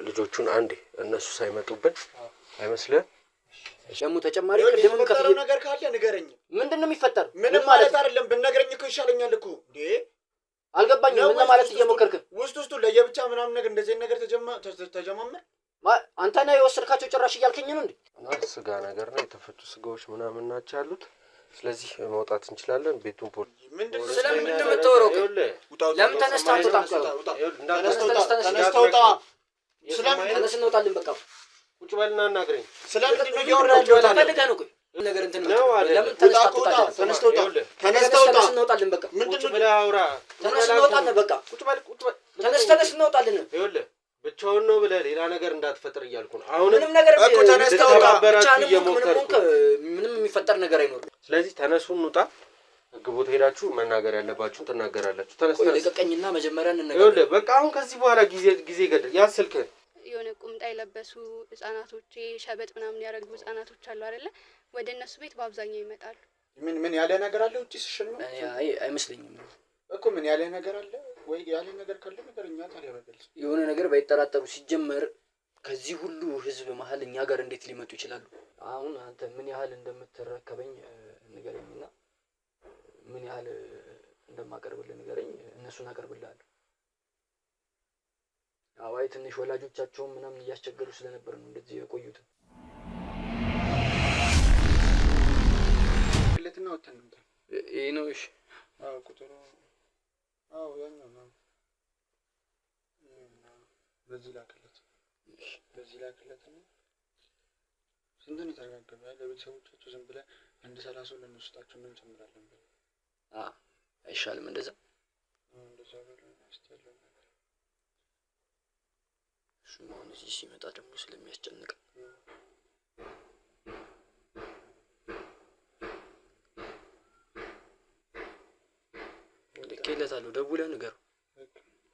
ልጆቹን አንዴ እነሱ ሳይመጡብን አይመስልህ? ሸሙ ተጨማሪ ቅድምም ከፈለው ነገር ካለ ንገረኝ። ምንድነው የሚፈጠር? ምንም ማለት አይደለም ብንነግረኝ እኮ ይሻለኛል እኮ እንዴ። አልገባኝም። ምን ማለት እየሞከርክ ውስጥ ለየብቻ ምናምን ነገር እንደዚህ ነገር ተጀማመር አንተ ነህ የወሰድካቸው ጭራሽ እያልከኝ ነው እንዴ? ስጋ ነገር ነው የተፈጩ ስጋዎች ምናምን ናቸው ያሉት። ስለዚህ መውጣት እንችላለን። ቤቱን ስለምንድን ነው የምትወረው? ለምን ተነስተህ አትወጣም? ተነስ እንወጣለን። በቃ ቁጭ በልና እናግረኝ። ስለምንድን ነው እያወራችሁ ፈልገህ ነው? ነገር እንትን ነው። ለምን ተነስተህ አትወጣም? ተነስተህ እንወጣለን። በቃ ምንድን ነው አውራ። ተነስ እንወጣለን። በቃ ቁጭ በል ተነስ እንወጣለን። ይኸውልህ ብቻውን ነው ብለህ ሌላ ነገር እንዳትፈጥር እያልኩ ነው። አሁን ምንም ነገር እኮ ተነስተው ምንም የሚፈጠር ነገር አይኖርም። ስለዚህ ተነሱ እንውጣ። ግቦት ሄዳችሁ መናገር ያለባችሁን ትናገራላችሁ። ተነስተህ ለቀቀኝና መጀመሪያ እንነጋገር። ይኸውልህ በቃ አሁን ከዚህ በኋላ ጊዜ ገደል ያዝ ስልክህን። የሆነ ቁምጣ የለበሱ ህፃናቶች ሸበጥ ምናምን ያረጉ ህፃናቶች አሉ አይደለ? ወደ እነሱ ቤት በአብዛኛው ይመጣሉ። ምን ያለ ነገር አለ? ውጪ ሲሽል ነው አይመስለኝም እኮ ምን ያለ ነገር አለ ወይ? ያለ ነገር ካለ ነገርኛ ታዲያ በግልጽ የሆነ ነገር ባይጠራጠሩ ሲጀመር ከዚህ ሁሉ ህዝብ መሀል እኛ ጋር እንዴት ሊመጡ ይችላሉ? አሁን አንተ ምን ያህል እንደምትረከበኝ ንገረኝና ምን ያህል እንደማቀርብልህ ንገረኝ። እነሱን አቀርብልሃለሁ። አዋይ ትንሽ ወላጆቻቸው ምናምን እያስቸገሩ ስለነበር ነው እንደዚህ የቆዩት። ለትና ወተን ነው ይሄ ነው። እሺ ቁጥሩ ያኛው ነው። በዚህ ላክለት ነው። ስንት ነው የተረጋገበ? ለቤተሰቦቻቸው ዝም ብለህ 130 ለነሱታቸው ምን ጨምራለን? አይሻልም እንደዛ? እዚህ ሲመጣ ደግሞ ስለሚያስጨንቅ ልኬለታለሁ። ደውለህ ንገረው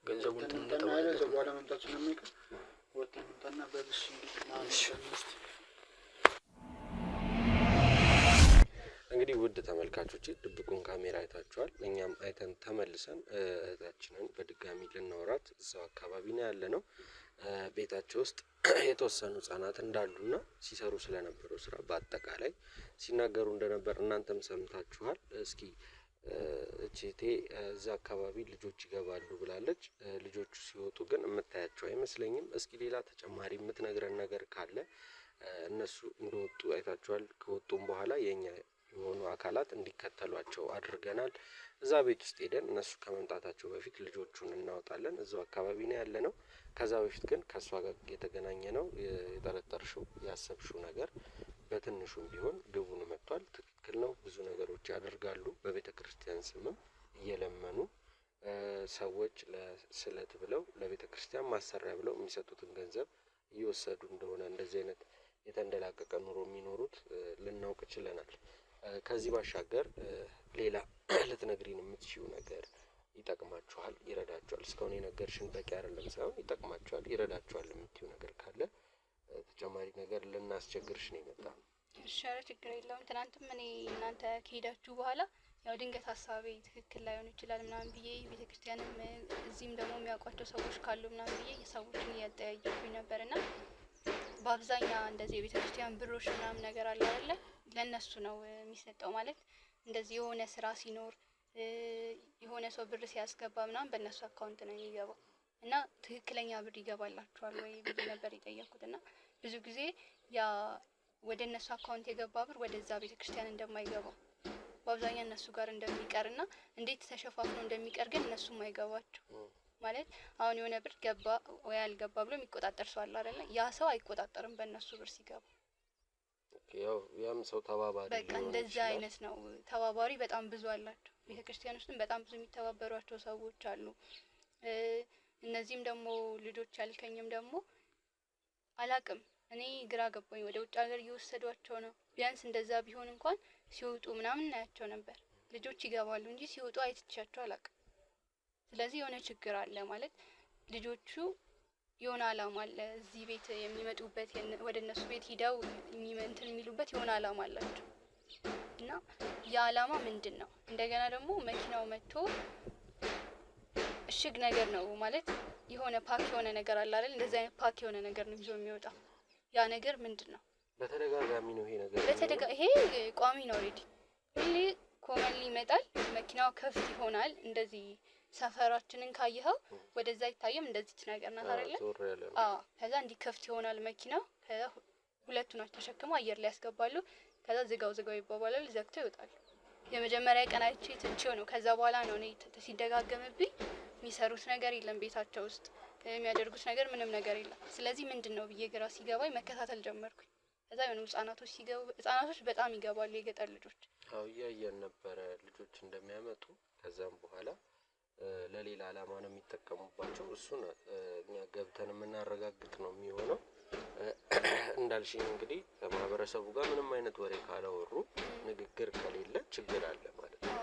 ገንዘቡን እንትን እንደተባለ በኋላ መምጣቱ ስለማይቀር ወጥተን እንጣና በልሽ እንግዲህ ውድ ተመልካቾች ድብቁን ካሜራ አይታችኋል። እኛም አይተን ተመልሰን እህታችንን በድጋሚ ልናወራት እዛው አካባቢ ነው ያለነው። ቤታቸው ውስጥ የተወሰኑ ህጻናት እንዳሉና ሲሰሩ ስለነበረው ስራ በአጠቃላይ ሲናገሩ እንደነበር እናንተም ሰምታችኋል። እስኪ እቺቴ እዛ አካባቢ ልጆች ይገባሉ ብላለች። ልጆቹ ሲወጡ ግን የምታያቸው አይመስለኝም። እስኪ ሌላ ተጨማሪ የምትነግረን ነገር ካለ እነሱ እንደወጡ አይታችኋል። ከወጡም በኋላ የኛ የሆኑ አካላት እንዲከተሏቸው አድርገናል። እዛ ቤት ውስጥ ሄደን እነሱ ከመምጣታቸው በፊት ልጆቹን እናወጣለን። እዛው አካባቢ ነው ያለነው። ከዛ በፊት ግን ከሷ ጋር የተገናኘ ነው የጠረጠርሽው ያሰብሽው ነገር በትንሹም ቢሆን ግቡን መጥቷል። ትክክል ነው። ብዙ ነገሮች ያደርጋሉ። በቤተክርስቲያን ስምም እየለመኑ ሰዎች ለስለት ብለው ለቤተክርስቲያን ማሰሪያ ብለው የሚሰጡትን ገንዘብ እየወሰዱ እንደሆነ እንደዚህ አይነት የተንደላቀቀ ኑሮ የሚኖሩት ልናውቅ ችለናል። ከዚህ ባሻገር ሌላ ልትነግሪን የምትችይው ነገር ይጠቅማችኋል፣ ይረዳችኋል፣ እስካሁን የነገርሽን በቂ አይደለም ሳይሆን ይጠቅማችኋል፣ ይረዳችኋል የምትይው ነገር ካለ ተጨማሪ ነገር ልናስቸግርሽ ነው የመጣው። እሺ ችግር የለውም። ትናንትም እኔ እናንተ ከሄዳችሁ በኋላ ያው ድንገት ሀሳቤ ትክክል ላይሆን ይችላል ምናምን ብዬ ቤተክርስቲያንም እዚህም ደግሞ የሚያውቋቸው ሰዎች ካሉ ምናምን ብዬ ሰዎችን እያጠያየኩኝ ነበርና በአብዛኛው እንደዚህ የቤተክርስቲያን ብሮች ምናምን ነገር አለ አይደለ? ለነሱ ነው የሚሰጠው። ማለት እንደዚህ የሆነ ስራ ሲኖር የሆነ ሰው ብር ሲያስገባ ምናምን በእነሱ አካውንት ነው የሚገባው እና ትክክለኛ ብር ይገባላችኋል ወይ ብዬ ነበር የጠየኩትና ብዙ ጊዜ ያ ወደ እነሱ አካውንት የገባ ብር ወደዛ ቤተክርስቲያን እንደማይገባው በአብዛኛው እነሱ ጋር እንደሚቀርና እንዴት ተሸፋፍኖ እንደሚቀር ግን እነሱም አይገባቸው። ማለት አሁን የሆነ ብር ገባ ወይ አልገባ ብሎ የሚቆጣጠር ሰው አለ አይደለ? ያ ሰው አይቆጣጠርም በእነሱ ብር ሲገባ። ያው ያም ሰው ተባባሪ በቃ እንደዛ አይነት ነው። ተባባሪ በጣም ብዙ አላቸው። ቤተክርስቲያን ውስጥም በጣም ብዙ የሚተባበሯቸው ሰዎች አሉ። እነዚህም ደግሞ ልጆች ያልከኝም ደግሞ አላቅም እኔ ግራ ገባኝ። ወደ ውጭ ሀገር እየወሰዷቸው ነው። ቢያንስ እንደዛ ቢሆን እንኳን ሲወጡ ምናምን እናያቸው ነበር። ልጆች ይገባሉ እንጂ ሲወጡ አይትቻቸው አላቅም። ስለዚህ የሆነ ችግር አለ ማለት ልጆቹ የሆነ አላማ አለ እዚህ ቤት የሚመጡበት ወደ እነሱ ቤት ሄደው እንትን የሚሉበት የሆነ አላማ አላቸው እና ያ አላማ ምንድነው? እንደገና ደግሞ መኪናው መጥቶ እሽግ ነገር ነው ማለት የሆነ ፓክ የሆነ ነገር አለ አይደል? እንደዚህ አይነት ፓክ የሆነ ነገር ነው ይዞ የሚወጣው። ያ ነገር ምንድነው? በተደጋጋሚ ነው ይሄ ነገር። ይሄ ቋሚ ነው። ኦሬዲ ሁሌ ኮመንሊ ይመጣል። መኪናው ከፍት ይሆናል። እንደዚህ ሰፈራችንን ካየኸው ወደዛ ይታየም እንደዚህ ነገር ናት አይደለ? ከዛ እንዲህ ከፍት ይሆናል መኪናው። ከዛ ሁለቱ ናቸው ተሸክመው አየር ላይ ያስገባሉ። ከዛ ዝጋው ይባባላል፣ ዘግተው ይወጣሉ። የመጀመሪያ ቀን አይቼ ትቼው ነው። ከዛ በኋላ ነው እኔ ሲደጋገምብኝ የሚሰሩት ነገር የለም ቤታቸው ውስጥ የሚያደርጉት ነገር ምንም ነገር የለም። ስለዚህ ምንድነው ብዬ ግራ ሲገባኝ መከታተል ጀመርኩኝ። ከዛ የሆኑ ህጻናቶች በጣም ይገባሉ፣ የገጠር ልጆች። አው እያየን ነበረ ልጆች እንደሚያመጡ። ከዛም በኋላ ለሌላ አላማ ነው የሚጠቀሙባቸው። እሱን እኛ ገብተን የምናረጋግጥ ነው የሚሆነው። እንዳልሽኝ እንግዲህ ከማህበረሰቡ ጋር ምንም አይነት ወሬ ካላወሩ ንግግር ከሌለ ችግር አለ ማለት ነው።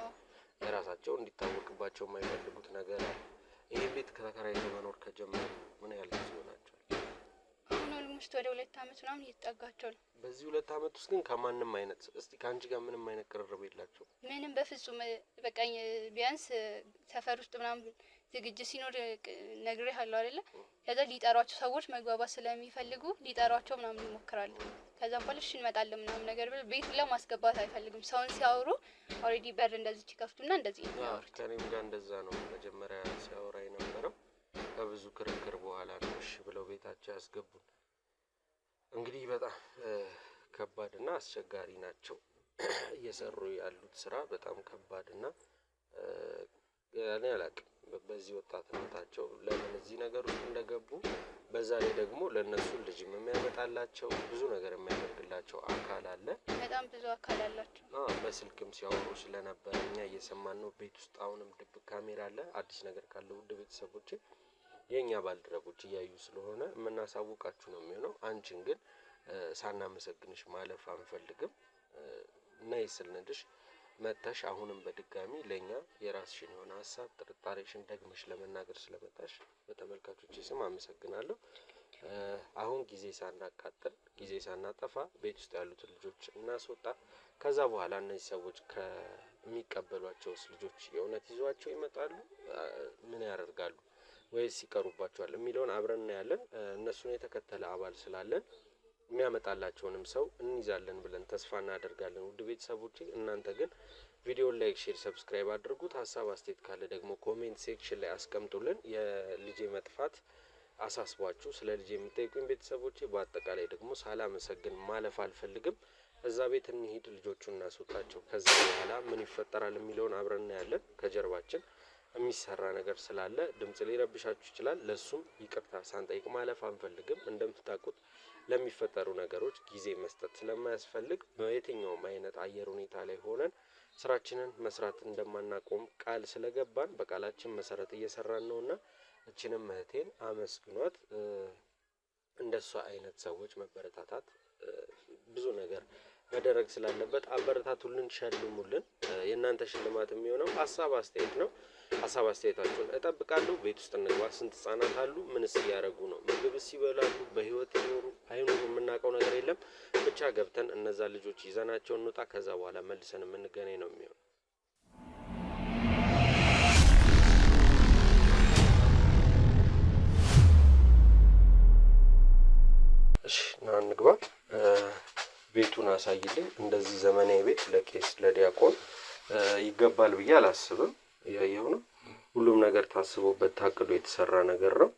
የራሳቸው እንዲታወቅባቸው የማይፈልጉት ነገር አለ። ይሄ ቤት ተከራይተው መኖር ከጀመሩ ምን ያህል ጊዜ ሆናቸው? አሁን ኦልሞስት ወደ 2 አመት ምናምን እየተጠጋቸው ነው። በዚህ 2 አመት ውስጥ ግን ከማንም አይነት እስቲ ከአንቺ ጋር ምንም አይነት ቅርርብ የላቸው? ምንም በፍጹም በቃኝ። ቢያንስ ሰፈር ውስጥ ምናምን ዝግጅት ሲኖር ነግሬሃለሁ አይደለ? ከዛ ሊጠሯቸው ሰዎች መግባባት ስለሚፈልጉ ሊጠሯቸው ምናምን ይሞክራሉ። ከዛ በኋላ እሺ እንመጣለን ምናምን ነገር ብለው ቤት ላይ ማስገባት አይፈልግም። ሰውን ሲያወሩ ኦሬዲ በር እንደዚህ ይከፍቱና እንደዚህ ነው። ከኔም ጋር እንደዛ ነው መጀመሪያ ሲያወራ የነበረው። ከብዙ ክርክር በኋላ ነው እሺ ብለው ቤታቸው ያስገቡን። እንግዲህ በጣም ከባድና አስቸጋሪ ናቸው እየሰሩ ያሉት ስራ በጣም ከባድና እኔ አላቅም በዚህ ወጣትነታቸው ለምን እዚህ ነገር ውስጥ እንደገቡ። በዛ ላይ ደግሞ ለነሱ ልጅም የሚያመጣላቸው ብዙ ነገር የሚያደርግላቸው አካል አለ። በጣም ብዙ አካል አላቸው። በስልክም ሲያወሩ ስለነበረ እኛ እየሰማን ነው። ቤት ውስጥ አሁንም ድብቅ ካሜራ አለ። አዲስ ነገር ካለ ውድ ቤተሰቦቼ የኛ ባልደረቦች እያዩ ስለሆነ የምናሳውቃችሁ ነው የሚሆነው። አንቺን ግን ሳናመሰግንሽ ማለፍ አንፈልግም። ነይ ስልንልሽ መተሽ አሁንም በድጋሚ ለኛ የራስሽን የሆነ ሀሳብ ጥርጣሬሽን ደግመሽ ለመናገር ስለመጣሽ በተመልካቾች ስም አመሰግናለሁ። አሁን ጊዜ ሳናቃጥል ጊዜ ሳናጠፋ ቤት ውስጥ ያሉትን ልጆች እናስወጣ። ከዛ በኋላ እነዚህ ሰዎች ከሚቀበሏቸውስ ልጆች የእውነት ይዟቸው ይመጣሉ? ምን ያደርጋሉ? ወይስ ይቀሩባቸዋል የሚለውን አብረን እናያለን። እነሱን የተከተለ አባል ስላለን የሚያመጣላቸውንም ሰው እንይዛለን ብለን ተስፋ እናደርጋለን። ውድ ቤተሰቦቼ እናንተ ግን ቪዲዮ ላይክ፣ ሼር፣ ሰብስክራይብ አድርጉት። ሀሳብ አስተያየት ካለ ደግሞ ኮሜንት ሴክሽን ላይ አስቀምጡልን። የልጄ መጥፋት አሳስቧችሁ ስለ ልጄ የምጠይቁኝ ቤተሰቦቼ በአጠቃላይ ደግሞ ሳላመሰግን ማለፍ አልፈልግም። እዛ ቤት እንሂድ፣ ልጆቹን እናስወጣቸው። ከዛ በኋላ ምን ይፈጠራል የሚለውን አብረን እናያለን። ከጀርባችን የሚሰራ ነገር ስላለ ድምጽ ሊረብሻችሁ ይችላል። ለሱም ይቅርታ ሳንጠይቅ ማለፍ አንፈልግም። እንደምታውቁት ለሚፈጠሩ ነገሮች ጊዜ መስጠት ስለማያስፈልግ በየትኛውም አይነት አየር ሁኔታ ላይ ሆነን ስራችንን መስራት እንደማናቆም ቃል ስለገባን በቃላችን መሰረት እየሰራን ነውና እቺንም እህቴን አመስግኗት። እንደሷ አይነት ሰዎች መበረታታት ብዙ ነገር መደረግ ስላለበት አበረታቱልን፣ ሸልሙልን። የእናንተ ሽልማት የሚሆነው ሀሳብ አስተያየት ነው። ሀሳብ አስተያየታችሁን እጠብቃለሁ። ቤት ውስጥ እንግባ። ስንት ህጻናት አሉ? ምንስ እያደረጉ ነው? ምግብስ ይበላሉ? በህይወት ይኖሩ አይኖሩ የምናውቀው ነገር የለም። ብቻ ገብተን እነዛ ልጆች ይዘናቸው እንውጣ። ከዛ በኋላ መልሰን የምንገናኝ ነው የሚሆነው። እሺ ና እንግባ። ቤቱን አሳይልኝ። እንደዚህ ዘመናዊ ቤት ለቄስ ለዲያቆን ይገባል ብዬ አላስብም። ያየው ነው ሁሉም ነገር ታስቦበት ታቅዶ የተሰራ ነገር ነው።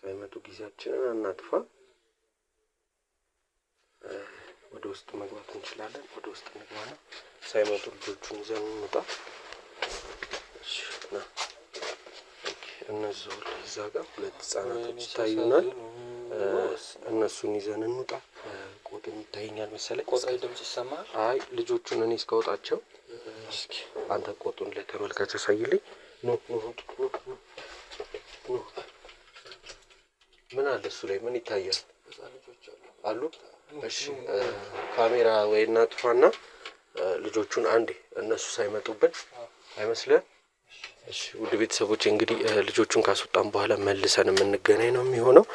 ሳይመጡ ጊዜያችንን አናጥፋ። ወደ ውስጥ መግባት እንችላለን። ወደ ውስጥ እንግባና ሳይመጡ ልጆቹን ይዘን እንውጣ። እሺ ና እነዚህ እዛ ጋር ሁለት ህጻናቶች ይታዩናል። እነሱን ይዘን እንውጣ። ቆጡን ይታየኛል መሰለኝ። ቆጣይ ድምጽ ይሰማል። አይ ልጆቹን እኔ እስከወጣቸው እስኪ አንተ ቆጡን ለተመልካች አሳይልኝ። ኑ ምን አለ እሱ ላይ ምን ይታያል? አሉ። እሺ ካሜራ ወይ እናጥፋና ልጆቹን አንዴ እነሱ ሳይመጡብን አይመስልም? እሺ ውድ ቤተሰቦቼ እንግዲህ ልጆቹን ካስወጣን በኋላ መልሰን የምንገናኝ ነው የሚሆነው።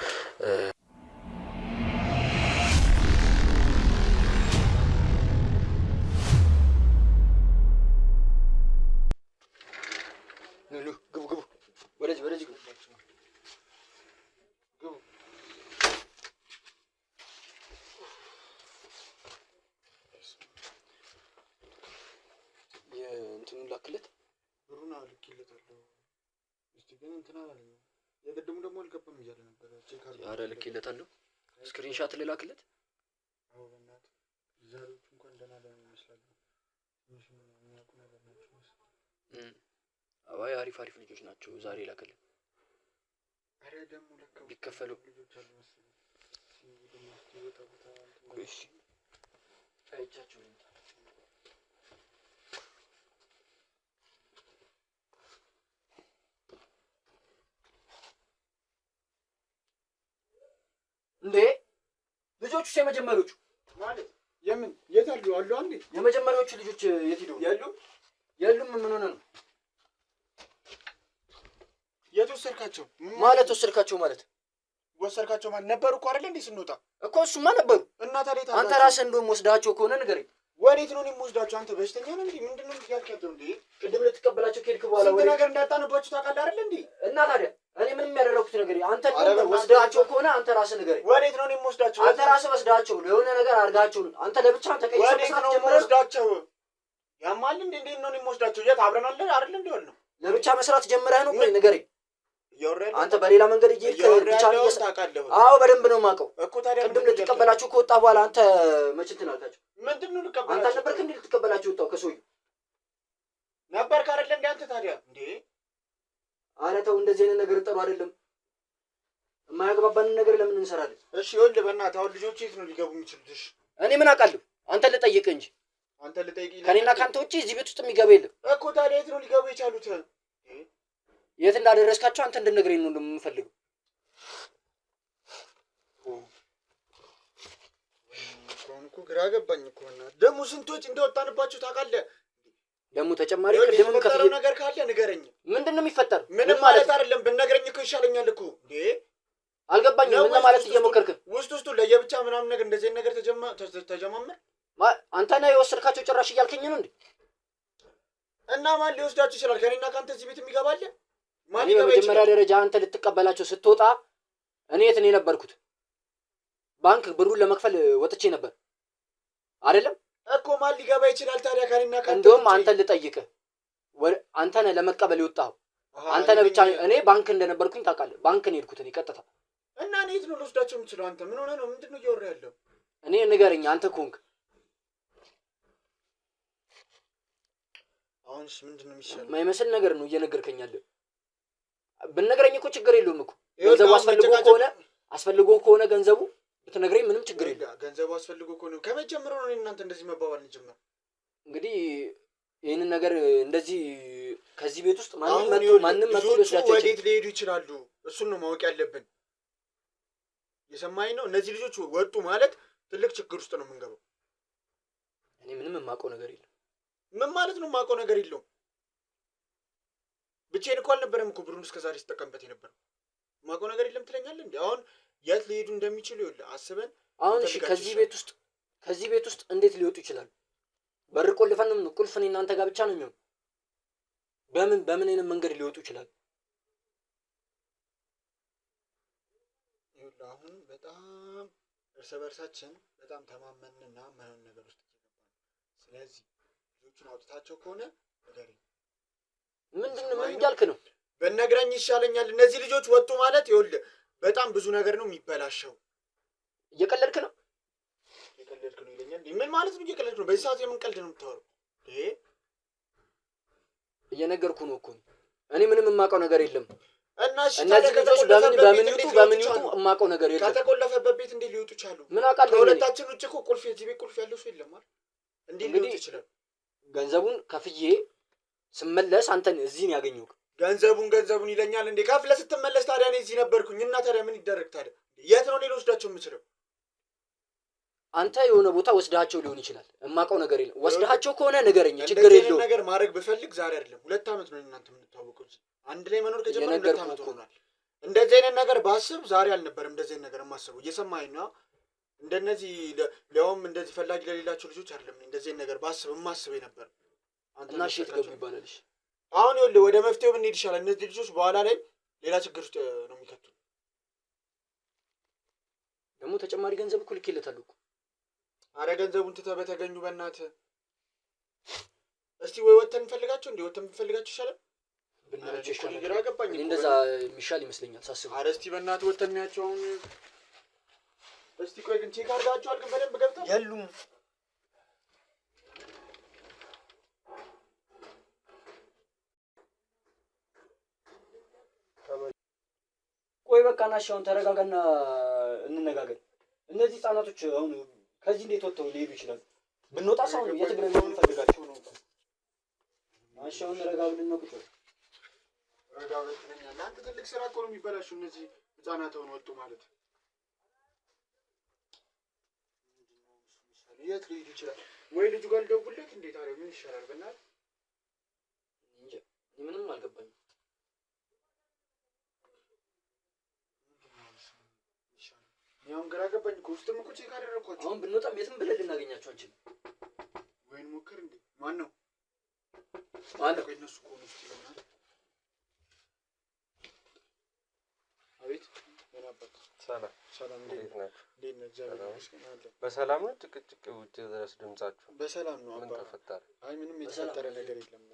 እንትን አላለኝ። የቅድሙ ደግሞ አልገባም እያለ ነበር። ቼክ አድርጎ ኧረ ልኬለታለሁ። ስክሪንሻት ልላክለት። አዎ በእናትህ ዛሬዎቹ እንኳን ደህና ደህና ይመስላሉ። ትንሽ የሚያውቁ ነገር ናቸው። አባይ አሪፍ ልጆች ናቸው። ዛሬ ላከልን። አረ ደግሞ ለካ ቢከፈሉ ልጆች አሉ መሰለኝ። ደግሞ እስኪወጣ ቦታ እሺ አይቻቸው ልምጣ። እንዴ ልጆቹ የመጀመሪያዎቹ ማለት የምን የት አሉ? አሉ አንዴ የመጀመሪያዎቹ ልጆች የት ሄደው? የሉም። ምን ሆነ ነው? የት ወሰድካቸው? ማለት ወሰድካቸው ማለት ወሰድካቸው ማለት ነበሩ እኮ አይደል እንዴ ስንወጣ እኮ እሱማ ነበሩ። እና ታዲያ አንተ ራስህ እንደውም ወስዳቸው ከሆነ ንገረኝ። ወዴት ነው የምወስዳቸው? አንተ በሽተኛ ነህ እንዴ? ምንድነው ያልከው እንዴ? ቅድም ልትቀበላቸው ከሄድክ በኋላ ስንት ነገር እንዳጣንባችሁ ታውቃለህ አይደል እንዴ? እና ታዲያ እኔ ምንም ያደረኩት ነገር አንተ ወስዳቸው ከሆነ አንተ ራስህ ንገረኝ። ወዴት ነው የምወስዳቸው? አንተ ራስህ ወስዳቸው ለሆነ ነገር አድርጋቸው። አንተ ለብቻ ተቀይሰህ ወዴት ነው የምወስዳቸው? ያማል እንዴ? እንዴት ነው የምወስዳቸው? የት አብረን አለ አይደል እንዴ? ነው ለብቻ መስራት ጀምረህ ነው? ቆይ ንገረኝ። ይወራል አንተ በሌላ መንገድ እየሄድክ ብቻ ታውቃለህ? አዎ በደንብ ነው የማውቀው እኮ። ታዲያ ቅድም ልትቀበላቸው ከወጣ በኋላ አንተ መች እንትን አልካቸው? ምንድነው ልቀበላቸው? አንተ ነበርክ እንዴ ልትቀበላቸው ወጣው? ከሰውዬው ነበርክ አይደል እንዴ? አንተ ታዲያ እንዴ? ኧረ ተው እንደዚህ አይነት ነገር ጥሩ አይደለም። የማያግባባንን ነገር ለምን እንሰራለን? እሺ ይኸውልህ በእናትህ አሁን ልጆቹ የት ነው ሊገቡ የሚችሉት? እሺ እኔ ምን አውቃለሁ? አንተ ልጠይቅህ እንጂ አንተ ልጠይቅህ። ከኔና ካንተ ውጪ እዚህ ቤት ውስጥ የሚገባ የለም እኮ። ታዲያ የት ነው ሊገቡ የቻሉት? የት እንዳደረስካቸው አንተ እንድትነግረኝ ነው የምፈልገው። እኮ ግራ ገባኝ እኮ። እና ደግሞ ስንቶች እንደወጣንባችሁ ታውቃለህ? ደግሞ ተጨማሪ ቅድምም ከፈጠረው ነገር ካለ ንገረኝ። ምንድነው የሚፈጠረው? ምንም ማለት አይደለም። ብትነግረኝ እኮ ይሻለኛል እኮ። እንዴ አልገባኝም። ምን ማለት እየሞከርክ ውስጡ ለየብቻ ምናምን ነገር እንደዚህ ነገር ተጀማመር። አንተ ነህ የወሰድካቸው ጭራሽ እያልከኝ ነው እንዴ? እና ማን ሊወስዳችሁ ይችላል? ከኔና ካንተ እዚህ ቤት የሚገባል ማን? በመጀመሪያ ደረጃ አንተ ልትቀበላቸው ስትወጣ እኔ የት ነው የነበርኩት? ባንክ ብሩን ለመክፈል ወጥቼ ነበር አይደለም እኮ። ማን ሊገባ ይችላል ታዲያ ከኔና ካንተ? እንደውም አንተ ልጠይቅህ፣ አንተ ነህ ለመቀበል የወጣኸው። አንተ ነህ ብቻ። እኔ ባንክ እንደነበርኩኝ ታውቃለህ። ባንክ ነው የሄድኩት እኔ ቀጥታ። እና እኔ የት ነው ልወስዳቸው የምችለው? አንተ ምን ሆነህ ነው? ምንድነው እያወራህ ያለው? እኔ ንገረኝ አንተ ኮንክ። አሁንስ ምንድነው የሚሻለው? የማይመስል ነገር ነው እየነገርከኝ ያለው። ብትነግረኝ እኮ ችግር የለውም እኮ። ገንዘቡ አስፈልጎ ከሆነ ገንዘቡ ብትነግረኝ ምንም ችግር የለም። ገንዘቡ አስፈልጎ ከሆነ ከመጀመሪያው ነው እናንተ እንደዚህ መባባል እንጀምር። እንግዲህ ይሄንን ነገር እንደዚህ ከዚህ ቤት ውስጥ ማንም መጥቶ ሊወስዳቸው ወዴት ሊሄዱ ይችላሉ? እሱን ነው ማወቅ ያለብን። የሰማኝ ነው። እነዚህ ልጆች ወጡ ማለት ትልቅ ችግር ውስጥ ነው የምንገባው። እኔ ምንም የማውቀው ነገር የለም። ምን ማለት ነው የማውቀው ነገር የለውም? ብቻዬን እኮ አልነበረም እኮ ብሩን እስከዛሬ ስጠቀምበት የነበረው። የማውቀው ነገር የለም ትለኛለህ እንዴ? አሁን የት ሊሄዱ እንደሚችሉ ይኸውልህ አስበን። አሁን እሺ ከዚህ ቤት ውስጥ እንዴት ሊወጡ ይችላሉ? በር ቆልፈን ነው? ቁልፍ እኔ እናንተ ጋር ብቻ ነው የሚሆነው? በምን አይነት መንገድ ሊወጡ ይችላሉ? ይኸውልህ አሁን በጣም እርስ በርሳችን በጣም ተማመንና ማይሆን ነገር ውስጥ እየገባን። ስለዚህ ልጆቹን አውጥታቸው ከሆነ ንገረኝ። ምንድነው? ምን እያልክ ነው? በነግረኝ ይሻለኛል። እነዚህ ልጆች ወጡ ማለት ይኸውልህ በጣም ብዙ ነገር ነው የሚበላሸው። እየቀለድክ ነው? እየቀለድክ ነው ይለኛል። ምን ማለት ነው እየቀለድክ ነው? በዚህ ሰዓት የምን ቀልድ ነው የምታወራው? እየነገርኩ ነው እኮ እኔ ምንም የማውቀው ነገር የለም። እና እሺ እነዚህ ልጆች በምን ይውጡ የማውቀው ነገር የለም። ከተቆለፈበት ቤት እንዴት ሊወጡ ቻሉ? ምን አውቃለሁ? ከሁለታችን ውጭ እኮ ቁልፍ የዚህ ቤት ቁልፍ ያለው ሰው የለም አይደል? እንዴት ሊወጡ ይችላል? ገንዘቡን ከፍዬ ስመለስ አንተን እዚህ ነው ያገኘሁት። ገንዘቡን ይለኛል እንዴ? ከፍለህ ስትመለስ ታዲያ እኔ እዚህ ነበርኩኝ እና ታዲያ ምን ይደረግ ታዲያ? የት ነው ሌላ ወስዳቸው የምችለው? አንተ የሆነ ቦታ ወስዳቸው ሊሆን ይችላል። የማውቀው ነገር የለም። ወስዳቸው ከሆነ ንገረኝ፣ ችግር የለውም። ነገር ማድረግ ብፈልግ ዛሬ አይደለም 2 ዓመት ነው እናንተ የምትታወቁት። አንድ ላይ መኖር ከጀመረ 2 ዓመት ሆኗል። እንደዚህ አይነት ነገር ባስብ ዛሬ አልነበረም እንደዚህ አይነት ነገር የማስበው። እየሰማኸኝ ነው? እንደነዚህ ለያውም እንደዚህ ፈላጊ ለሌላቸው ልጆች አይደለም እንደዚህ አይነት ነገር ባስብ የማስበው ነበር። እና እሺ ትገቡ ይባላል። እሺ አሁን ይኸውልህ ወደ መፍትሄው ብንሄድ ይሻላል። እነዚህ ልጆች በኋላ ላይ ሌላ ችግር ውስጥ ነው የሚከቱ። ደግሞ ተጨማሪ ገንዘብ እኮ ልኬለታለሁ እኮ። አረ ገንዘቡን ትተህ በተገኙ በእናትህ። እስቲ ወይ ወተን እንፈልጋቸው እንዴ? ወተን እንፈልጋቸው ይሻላል። ብናያቸው ይሻላል። ግራ ገባኝ እኮ እንደዛ የሚሻል ይመስለኛል ሳስበው። ኧረ እስቲ በእናትህ ወተን እናያቸው አሁን። እስቲ ቆይ ግን ቼክ አድርጋችኋል ግን በደንብ ገብተው? የሉም። ቆይ በቃ ናሽ አሁን ተረጋጋና እንነጋገር። እነዚህ ህጻናቶች አሁን ከዚህ እንዴት ወጥተው ሊሄዱ ይችላሉ? ብንወጣ ሰው የት ብለን ነው የምንፈልጋቸው? ናሽ አሁን ረጋ ብለን ነው ቁጭ ረጋ ብለን አንተ ትልቅ ስራ እኮ ነው የሚበላሽው። እነዚህ ህጻናት አሁን ወጡ ማለት የት ሊሄዱ ይችላል? ወይ ልጁ ጋር ልደውልለት እንዴት አለ? ምን ይሻላል? በእናትህ እንጂ ምንም አልገባኝም። ያው ግራ ገባኝ እኮ ውስጥም እኮ ቼክ አደረኳቸው። አሁን ብንወጣም የትም ብለን ልናገኛቸው አንችልም። ወይን ሞክር እንዴ? ማን ነው? ቆይ እነሱ እኮ ነው ይላል። አቤት ሰላም ሰላም፣ እንዴት ናችሁ? እንዴት ነው? እግዚአብሔር ይመስገን። በሰላም ነው? ጭቅጭቅ ውጭ ድረስ ድምጻችሁ በሰላም ነው? ምን ተፈጠረ? አይ ምንም የተፈጠረ ነገር የለም።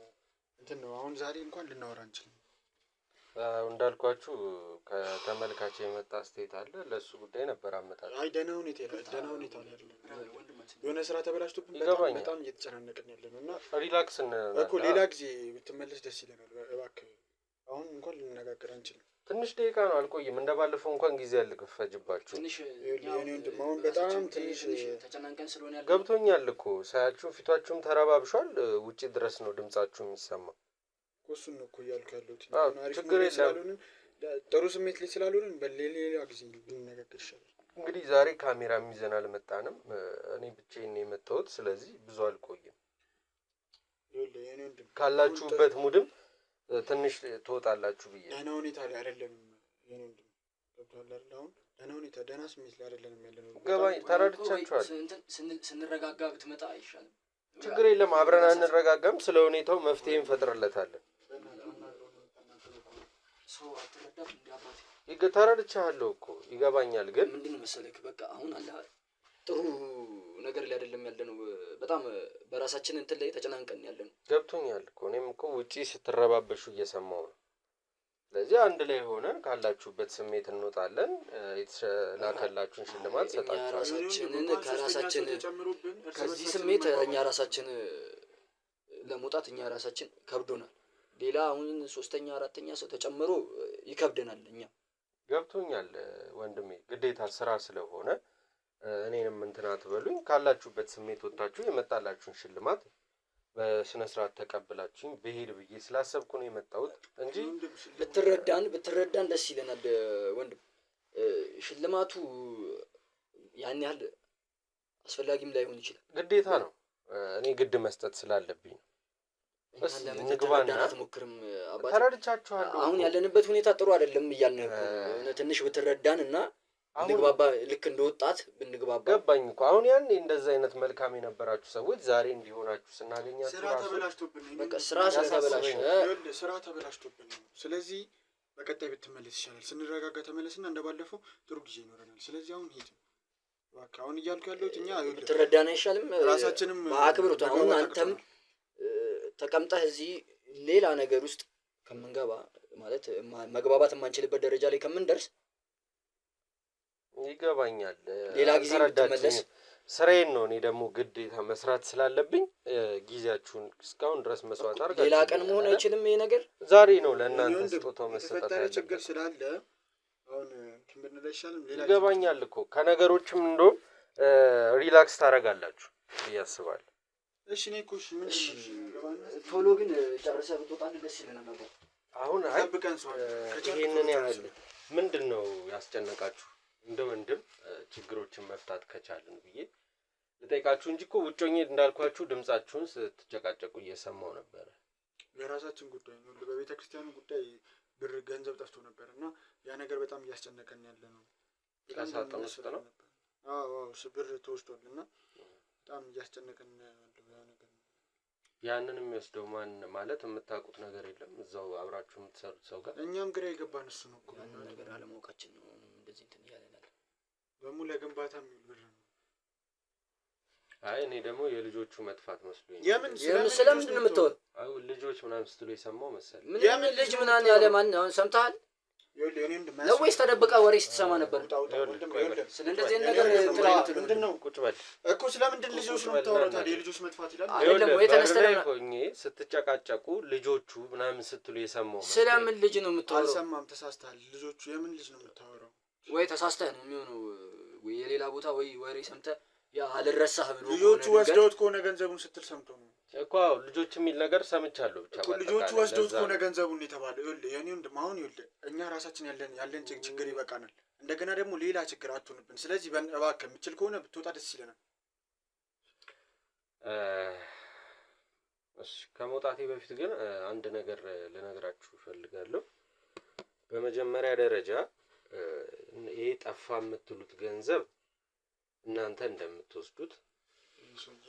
እንትን ነው አሁን ዛሬ እንኳን ልናወራ አንችልም። እንዳልኳችሁ ከተመልካች የመጣ አስተያየት አለ። ለሱ ጉዳይ ነበር አመጣጥ። አይ ደህና ሁኔታ ላይ አይደለም። የሆነ ስራ ተበላሽቶብን በጣም እየተጨናነቅን ያለነው እና ሪላክስ እኮ ሌላ ጊዜ ብትመለስ ደስ ይለናል። እባክህ አሁን እንኳን ልንነጋገር አንችልም። ትንሽ ደቂቃ ነው፣ አልቆይም። እንደባለፈው እንኳን ጊዜ ያልፈጅባችሁ። ትንሽ አሁን በጣም ትንሽ ተጨናንቀን ስለሆነ ያለው ገብቶኛል እኮ ሳያችሁ ፊታችሁም ተረባብሿል። ውጪ ድረስ ነው ድምጻችሁ የሚሰማው። እሱን ነው እኮ እያልኩ ያለሁት። ችግር የለም። ጥሩ ስሜት ላይ ስላልሆንን በሌላ ጊዜ ብንነጋገር ይሻላል። እንግዲህ ዛሬ ካሜራ ይዘን አልመጣንም። እኔ ብቻዬን ነው የመጣሁት። ስለዚህ ብዙ አልቆይም። ካላችሁበት ሙድም ትንሽ ትወጣላችሁ ብዬ ደህና ሁኔታ ላይ አይደለንም። የኔ ወንድም ገብቶሃል አይደል? አሁን ደህና ሁኔታ ደህና ስሜት ላይ አይደለንም ያለነው። ገባኝ፣ ተረድቻችኋል። ስንረጋጋ ብትመጣ አይሻልም? ችግር የለም። አብረን አንረጋጋም። ስለ ሁኔታው መፍትሄ እንፈጥርለታለን። ሰው አትረዳም እንዴ አባቴ? ተረድቻለሁ እኮ ይገባኛል። ግን ምንድነው መሰለክ በቃ አሁን አለ ጥሩ ነገር ላይ አይደለም ያለነው። በጣም በራሳችን እንትን ላይ ተጨናንቀን ያለነው። ገብቶኛል እኮ እኔም እኮ ውጪ ስትረባበሹ እየሰማሁ ነው። ስለዚህ አንድ ላይ ሆነን ካላችሁበት ስሜት እንወጣለን። የተላከላችሁን ሽልማት ሰጣችኋለሁ። ከራሳችን ከዚህ ስሜት እኛ ራሳችን ለመውጣት እኛ ራሳችን ከብዶናል። ሌላ አሁን ሶስተኛ አራተኛ ሰው ተጨምሮ ይከብደናል። እኛ ገብቶኛል ወንድሜ፣ ግዴታ ስራ ስለሆነ እኔንም እንትን አትበሉኝ። ካላችሁበት ስሜት ወጣችሁ የመጣላችሁን ሽልማት በስነ ስርዓት ተቀብላችሁኝ በሄድ ብዬ ስላሰብኩ ነው የመጣሁት እንጂ ብትረዳን ደስ ይለናል ወንድም። ሽልማቱ ያን ያህል አስፈላጊም ላይሆን ይችላል። ግዴታ ነው። እኔ ግድ መስጠት ስላለብኝ ነው። ንግባና አትሞክርም አባቴ? ተረድቻችኋለሁ። አሁን ያለንበት ሁኔታ ጥሩ አይደለም እያልን ነው። ትንሽ ብትረዳን እና ንግባባ፣ ልክ እንደወጣት ብንግባባ። ገባኝ እኮ አሁን ያን እንደዛ አይነት መልካም የነበራችሁ ሰዎች ዛሬ እንዲሆናችሁ ስናገኛችሁ ስራ ተበላሽቶብን ነው። በቃ ስራ ተበላሽቶብን ነው። ስለዚህ በቀጣይ ብትመለስ ይሻላል። ስንረጋጋ ተመለስና እንደባለፈው ጥሩ ጊዜ ይኖረናል። ስለዚህ አሁን ሂድ በቃ። አሁን እያልኩ ያለሁት እኛ ብትረዳን አይሻልም? ራሳችንም በአክብሮት አሁን አንተም ተቀምጠህ እዚህ ሌላ ነገር ውስጥ ከምንገባ ማለት መግባባት የማንችልበት ደረጃ ላይ ከምንደርስ ይገባኛል። ሌላ ጊዜ ብትመለስ ስራዬን ነው። እኔ ደግሞ ግዴታ መስራት ስላለብኝ ጊዜያችሁን እስካሁን ድረስ መስዋዕት አድርጋችሁ ሌላ ቀን መሆን አይችልም። ይሄ ነገር ዛሬ ነው ለእናንተ ስጦታው መሰጠት ያለበት። ችግር ስላለ አሁን ትምብርና ይሻላል። ሌላ ይገባኛል እኮ ከነገሮችም እንደውም ሪላክስ ታደርጋላችሁ ብዬ አስባለሁ። እሺ እኔ እኮ ምን ቶሎ ግን ጨርሰህ ብትወጣ ደስ ይለናል ነበር። አሁን ይሄንን ያህል ምንድነው ያስጨነቃችሁ? እንደ ወንድም ችግሮችን መፍታት ከቻልን ብዬ ልጠይቃችሁ እንጂ እኮ ውጭ ሆኜ እንዳልኳችሁ ድምጻችሁን ስትጨቃጨቁ እየሰማሁ ነበር። የራሳችን ጉዳይ ነው። በቤተ ክርስቲያኑ ጉዳይ ብር ገንዘብ ጠፍቶ ነበርና ያ ነገር በጣም እያስጨነቀን ያለ ነው። ከሳጥን ውስጥ ነው። አዎ ብር ተወስዷልና በጣም እያስጨነቀን ያለው ነገር ነው። ያንን የሚወስደው ማን ማለት የምታውቁት ነገር የለም? እዛው አብራችሁ የምትሰሩት ሰው ጋር እኛም ግራ የገባን እሱ ነው እኮ። ያንን ነገር አለማወቃችን ነው እንደዚህ እንትን ያለናል። ደግሞ ለግንባታ የሚውል ብር ነው። አይ እኔ ደግሞ የልጆቹ መጥፋት መስሎኝ የምን ስለምንድን ነው የምታወራው? አይ ልጆች ምናምን ስትሉ የሰማው መሰለኝ። ምን ልጅ ምናምን ያለ ማን አሁን ሰምተሃል? ነው ወይስ ተደብቃ ወሬ ስትሰማ ነበር? ስለዚህ ነገር ምንድነው? ቁጭ በል እኮ ስለምንድን ልጆች ነው የምታወራው ታዲያ? የልጆች መጥፋት ይላል አይደለም ወይ? ተነስተን ስትጨቃጨቁ ልጆቹ ምናምን ስትሉ የሰማው መሰለኝ። ስለምን ልጅ ነው የምታወራው? አልሰማም፣ ተሳስተሃል። ልጆቹ የምን ልጅ ነው የምታወራው? ወይ ተሳስተህ ነው የሚሆነው፣ ወይ የሌላ ቦታ ወይ ወሬ ሰምተህ ያ አልረሳህ ብሎ ልጆቹ ወስደውት ከሆነ ገንዘቡን ስትል ሰምቶ ነው እኮ ልጆች የሚል ነገር ሰምቻለሁ። ብቻ እኮ ልጆቹ ወስደውት ከሆነ ገንዘቡን የተባለው ይኸውልህ፣ የኔ ወንድም አሁን ይኸውልህ፣ እኛ ራሳችን ያለን ችግር ይበቃናል። እንደገና ደግሞ ሌላ ችግር አትሆንብን። ስለዚህ እባክህ የምችል ከሆነ ብትወጣ ደስ ይለናል። እሺ ከመውጣቴ በፊት ግን አንድ ነገር ልነግራችሁ እፈልጋለሁ። በመጀመሪያ ደረጃ ይሄ ጠፋ የምትሉት ገንዘብ እናንተ እንደምትወስዱት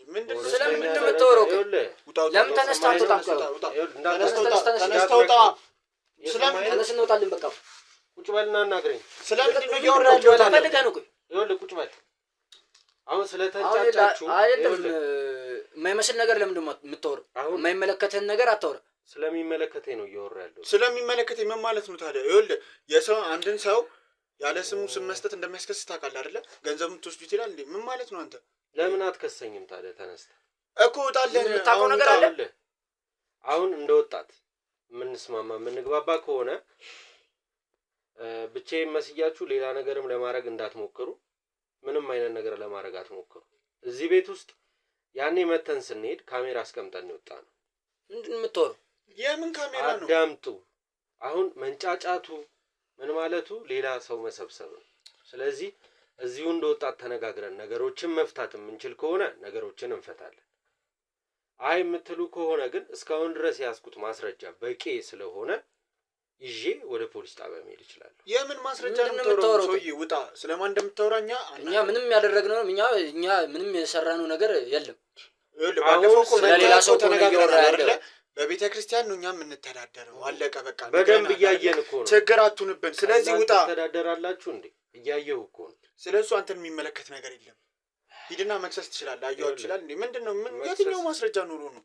ምንድነው? ስለምንድን ነው የምታወራው? ለምን ተነስተህ አትወጣም? ተነስተህ እንወጣለን። በቃ ቁጭ በልና አናግረኝ። ስለምንድን ነው እያወራህ ያለው? ፈልገህ ነው? ይኸውልህ ቁጭ በል። አሁን ስለተንጫጫችሁ አይደለም የማይመስል ነገር ለምንድን ነው የምታወራው? የማይመለከትህን ነገር አታወራ። ስለሚመለከተኝ ነው እያወራህ ያለው። ስለሚመለከተኝ ምን ማለት ነው ታዲያ? ይኸውልህ የሰው አንድን ሰው ያለ ስሙ ስም መስጠት እንደሚያስከስስ ታውቃለህ አይደለ? ገንዘቡን ትወስዱት ይላል እንዴ? ምን ማለት ነው አንተ? ለምን አትከሰኝም ታዲያ? ተነስተህ እኮ እወጣለሁ። የምታውቀው ነገር አለ? አሁን እንደ ወጣት የምንስማማ የምንግባባ ከሆነ ብቻዬን መስያችሁ ሌላ ነገርም ለማድረግ እንዳትሞክሩ። ምንም አይነት ነገር ለማድረግ አትሞክሩ። እዚህ ቤት ውስጥ ያኔ መተን ስንሄድ ካሜራ አስቀምጠን ነው የወጣነው። ምንድን ነው የምታወራው? የምን ካሜራ ነው? አዳምጡ። አሁን መንጫጫቱ ምን ማለቱ ሌላ ሰው መሰብሰብ ነው። ስለዚህ እዚሁ እንደወጣት ተነጋግረን ነገሮችን መፍታት የምንችል ከሆነ ነገሮችን እንፈታለን። አይ የምትሉ ከሆነ ግን እስካሁን ድረስ ያስኩት ማስረጃ በቂ ስለሆነ ይዤ ወደ ፖሊስ ጣቢያ መሄድ ይችላል። የምን ማስረጃ ነው የምታወራው? ሰውዬ ውጣ። ስለማን እንደምታወራኛ እኛ ምንም ያደረግነው እኛ ምንም የሰራነው ነገር የለም። ባለፈው እኮ ሌላ ሰው ተነጋግረን አይደለ? በቤተ ክርስቲያን ነው እኛ የምንተዳደረው። አለቀ በቃ። በደንብ እያየን እኮ ነው። ችግር አትሁንብን። ስለዚህ ውጣ። ተዳደራላችሁ እንዴ? እያየሁ እኮ ነው። ስለሱ አንተን የሚመለከት ነገር የለም። ሂድና መክሰስ ትችላለህ። አየዋው ይችላል እንዴ? ምንድነው? የትኛው ማስረጃ ኑሮ ነው?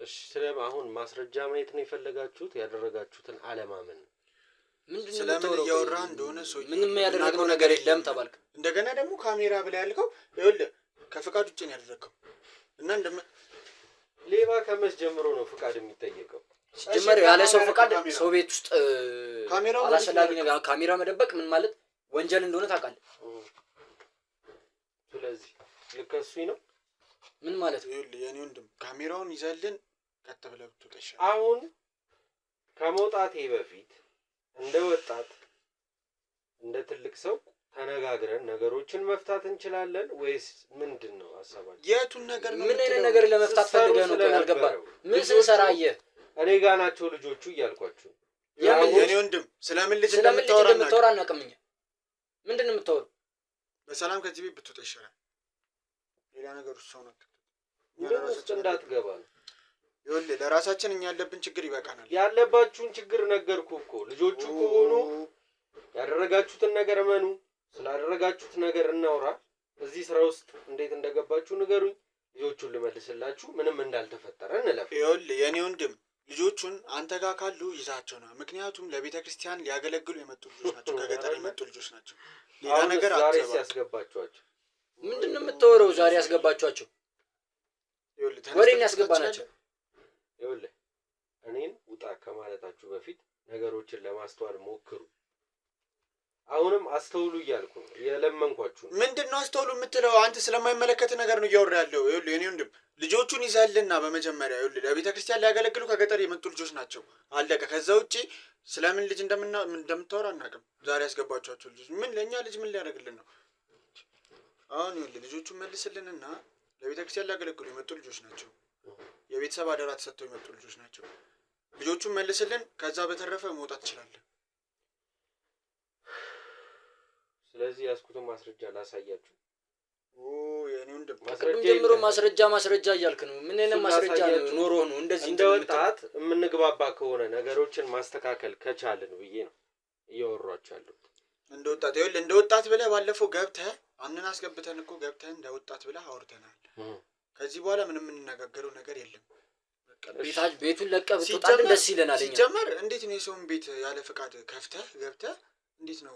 እሺ አሁን ማስረጃ ማየት ነው የፈለጋችሁት? ያደረጋችሁትን አለማመን ነው። ስለምን እያወራህ እንደሆነ ሰው ምንም ያደረግነው ነገር የለም ተባልክ። እንደገና ደግሞ ካሜራ ብላ ያልከው ይኸውልህ ከፍቃድ ውጭ ነው ያደረግከው እና ሌባ ከመች ጀምሮ ነው ፍቃድ የሚጠየቀው? ሲጀመር ያለ ሰው ፍቃድ ሰው ቤት ውስጥ አላስፈላጊ ነገር ካሜራ መደበቅ ምን ማለት ወንጀል እንደሆነ ታውቃለህ። ስለዚህ ልከሱኝ ነው ምን ማለት ነው? ይኸውልህ የኔ ወንድም ካሜራውን ይዘልን ቀጥ ብለህ ብትወጣ አሁን ከመውጣቴ በፊት እንደ ወጣት እንደ ትልቅ ሰው ተነጋግረን ነገሮችን መፍታት እንችላለን ወይስ ምንድነው ሐሳባችሁ? የቱን ነገር ነው? ምን አይነት ነገር ለመፍታት ፈልገህ ነው? ያልገባህ ምን ስንሰራ አየህ? እኔ ጋር ናቸው ልጆቹ እያልኳችሁ። የኔ ወንድም ስለምን ልጅ እንደምታወራ አናውቅም እኛ። ምንድነው የምታወራው? በሰላም ከዚህ ቤት ብትወጣ ይሻላል። ሌላ ነገር ውስጥ ሰው ነው ውስጥ እንዳትገባ ነው። ይኸውልህ ለራሳችን እኛ ያለብን ችግር ይበቃናል። ያለባችሁን ችግር ነገርኩህ እኮ። ልጆቹ ከሆኑ ያደረጋችሁትን ነገር እመኑ። ስላደረጋችሁት ነገር እናውራ። እዚህ ስራ ውስጥ እንዴት እንደገባችሁ ንገሩኝ። ልጆቹን ልመልስላችሁ። ምንም እንዳልተፈጠረ እንለፍ። ይኸውልህ የኔ ወንድም ልጆቹን አንተ ጋር ካሉ ይዛቸው ነው። ምክንያቱም ለቤተ ክርስቲያን ሊያገለግሉ የመጡ ልጆች ናቸው። ከገጠር የመጡ ልጆች ናቸው። ሌላ ነገር ዛሬ ያስገባችኋቸው ምንድነው የምታወራው? ዛሬ ያስገባችኋቸው ወሬን ያስገባናቸው። ይኸውልህ እኔን ውጣ ከማለታችሁ በፊት ነገሮችን ለማስተዋል ሞክሩ። አሁንም አስተውሉ እያልኩ ነው፣ የለመንኳችሁ። ምንድነው አስተውሉ የምትለው? አንተ ስለማይመለከት ነገር ነው እያወራ ያለው። ይኸውልህ የኔ ወንድም ልጆቹን ይዘህልና በመጀመሪያ ይኸውልህ ለቤተ ክርስቲያን ሊያገለግሉ ከገጠር የመጡ ልጆች ናቸው። አለቀ። ከዛ ውጪ ስለምን ልጅ እንደምታወራ አናውቅም። ዛሬ ያስገባችኋቸው ልጆች ምን ለእኛ ልጅ ምን ሊያደርግልን ነው? አሁን ይኸውልህ ልጆቹን መልስልንና ለቤተ ክርስቲያን ሊያገለግሉ የመጡ ልጆች ናቸው። የቤተሰብ አደራ ተሰጥተው የመጡ ልጆች ናቸው። ልጆቹን መልስልን። ከዛ በተረፈ መውጣት ትችላለህ። ስለዚህ ያስኩትን ማስረጃ ላሳያችሁ። ጀምሮ ማስረጃ እያልክ ነው። ምን አይነት ማስረጃ ኖሮ ነው እንደዚህ እንደወጣት የምንግባባ ከሆነ ነገሮችን ማስተካከል ከቻልን ብዬ ነው እያወራኋቸው ያለሁት። እንደወጣት ብለህ ባለፈው ገብተህ አምነን አስገብተን እኮ ገብተህ እንደወጣት ብለህ አውርተናል። ከዚህ በኋላ ምንም የምንነጋገረው ነገር የለም። ቤቱን ለቀህ ብትወጣልን ደስ ይለናል። ሲጀመር እንዴት ነው የሰውን ቤት ያለ ፍቃድ ከፍተህ ገብተህ እንዴት ነው?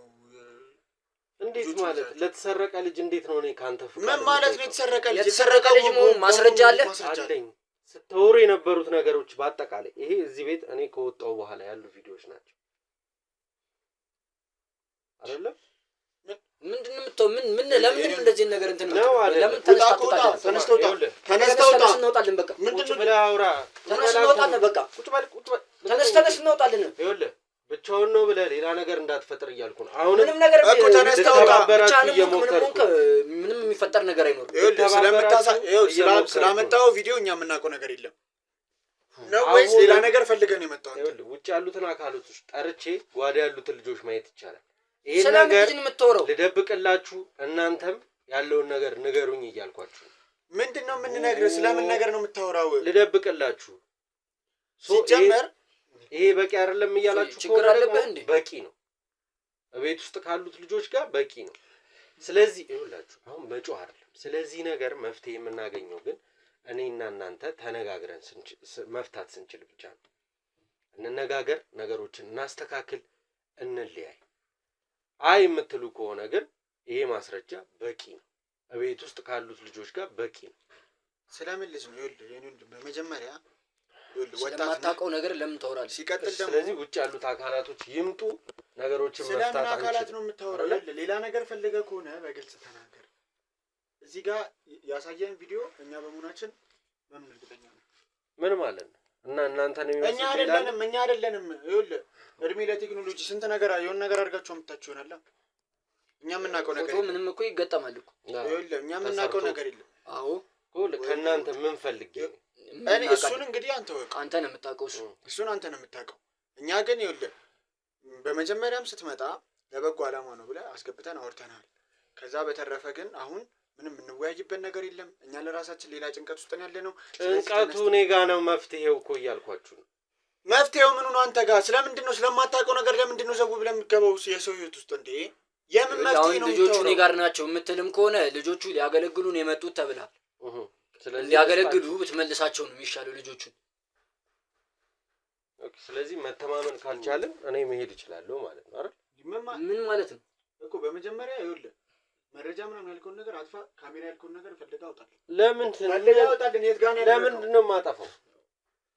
እንዴት ማለት ለተሰረቀ ልጅ እንዴት ነው? እኔ ካንተ ፍቃድ ምን ማለት ነው? የተሰረቀ ልጅ መሆን ማስረጃ አለኝ። ስተወሩ የነበሩት ነገሮች በአጠቃላይ ይሄ እዚህ ቤት እኔ ከወጣው በኋላ ያሉ ቪዲዮዎች ናቸው አይደለም? ምንድነው የምትተው? ምን ለምን እንደዚህ ነገር እንትን ነው? ለምን ተነስተው እንወጣለን። በቃ ምንድነው ብለህ አውራ። እንወጣለን። በቃ ቁጭ በል ተነስ እንወጣለን። ይኸውልህ ብቻውን ነው ብለህ ሌላ ነገር እንዳትፈጥር እያልኩ ነው። አሁን ምንም ነገር እኮ ተነስተው ምንም የሚፈጠር ነገር አይኖርም። ይኸውልህ ስላመጣው ቪዲዮ እኛ የምናውቀው ነገር የለም ነው ወይስ ሌላ ነገር ፈልገን ነው የመጣው? ይኸውልህ ውጭ ያሉትን አካላቶች ጠርቼ ጓዳ ያሉትን ልጆች ማየት ይቻላል። ይሄን ነገር ልደብቅላችሁ እናንተም ያለውን ነገር ንገሩኝ እያልኳችሁ። ምንድነው የምንነግርህ? ስለምን ነገር ነው የምታወራው? ልደብቅላችሁ ሲጀመር ይሄ በቂ አይደለም እያላችሁ ችግር አለበት እንዴ? በቂ ነው። ቤት ውስጥ ካሉት ልጆች ጋር በቂ ነው። ስለዚህ ይኸውላችሁ አሁን በጮህ አይደለም። ስለዚህ ነገር መፍትሄ የምናገኘው ግን እኔና እናንተ ተነጋግረን መፍታት ስንችል ብቻ ነው። እንነጋገር፣ ነገሮችን እናስተካክል፣ እንለያይ። አይ የምትሉ ከሆነ ግን ይሄ ማስረጃ በቂ ነው። ቤት ውስጥ ካሉት ልጆች ጋር በቂ ነው። ስለምን ልጅ ነው? ይኸውልህ በመጀመሪያ ስለማታውቀው ነገር ለምን ታወራለህ? ሲቀጥል ደግሞ ስለዚህ ውጭ ያሉት አካላቶች ይምጡ፣ ነገሮችን መፍታት አንችል። ስለምን አካላት ነው የምታወራው? ሌላ ነገር ፈልገህ ከሆነ በግልጽ ተናገር። እዚህ ጋር ያሳየን ቪዲዮ እኛ በመሆናችን በምን እርግጠኛ ነው? ምን ማለት ነው? እና እናንተ ነው እኛ አይደለንም። ይኸውልህ እድሜ ለቴክኖሎጂ ስንት ነገር የሆነ ነገር አድርጋችሁ አምጥታችሁ ይሆናል። እኛ የምናውቀው ነገር ምንም እኮ ይገጠማል እኮ። ይኸውልህ እኛ የምናውቀው ነገር የለም። አዎ ከእናንተ ምን ፈልጌ እኔ እሱን እንግዲህ አንተ ወቅ አንተ ነው የምታውቀው። እሱን አንተ ነው የምታውቀው። እኛ ግን ይኸውልህ በመጀመሪያም ስትመጣ ለበጎ ዓላማ ነው ብለህ አስገብተን አውርተናል። ከዛ በተረፈ ግን አሁን ምንም እንወያይበት ነገር የለም። እኛ ለራሳችን ሌላ ጭንቀት ውስጥ ነው ያለነው። ጭንቀቱ እኔ ጋር ነው። መፍትሄው እኮ እያልኳችሁ ነው። መፍትሄው ምኑ ነው አንተ ጋር? ስለምንድን ነው ስለማታውቀው ነገር ለምንድን ነው ዘው ብለህ የምትገባው የሰው ህይወት ውስጥ እንዴ? የምን መፍትሄ ነው? ልጆቹ እኔ ጋር ናቸው የምትልም ከሆነ ልጆቹ ሊያገለግሉን የመጡት ተብላል። ሊያገለግሉ ብትመልሳቸው ነው የሚሻለው ልጆቹን። ስለዚህ መተማመን ካልቻለን እኔ መሄድ እችላለሁ ማለት ነው አይደል? ምን ማለት ነው እኮ በመጀመሪያ ይኸውልህ መረጃ ምናምን ያልከውን ነገር አጥፋ። ካሜራ ያልከውን ነገር ፈልገህ አውጣልኝ። ለምንድን ነው የማጠፋው?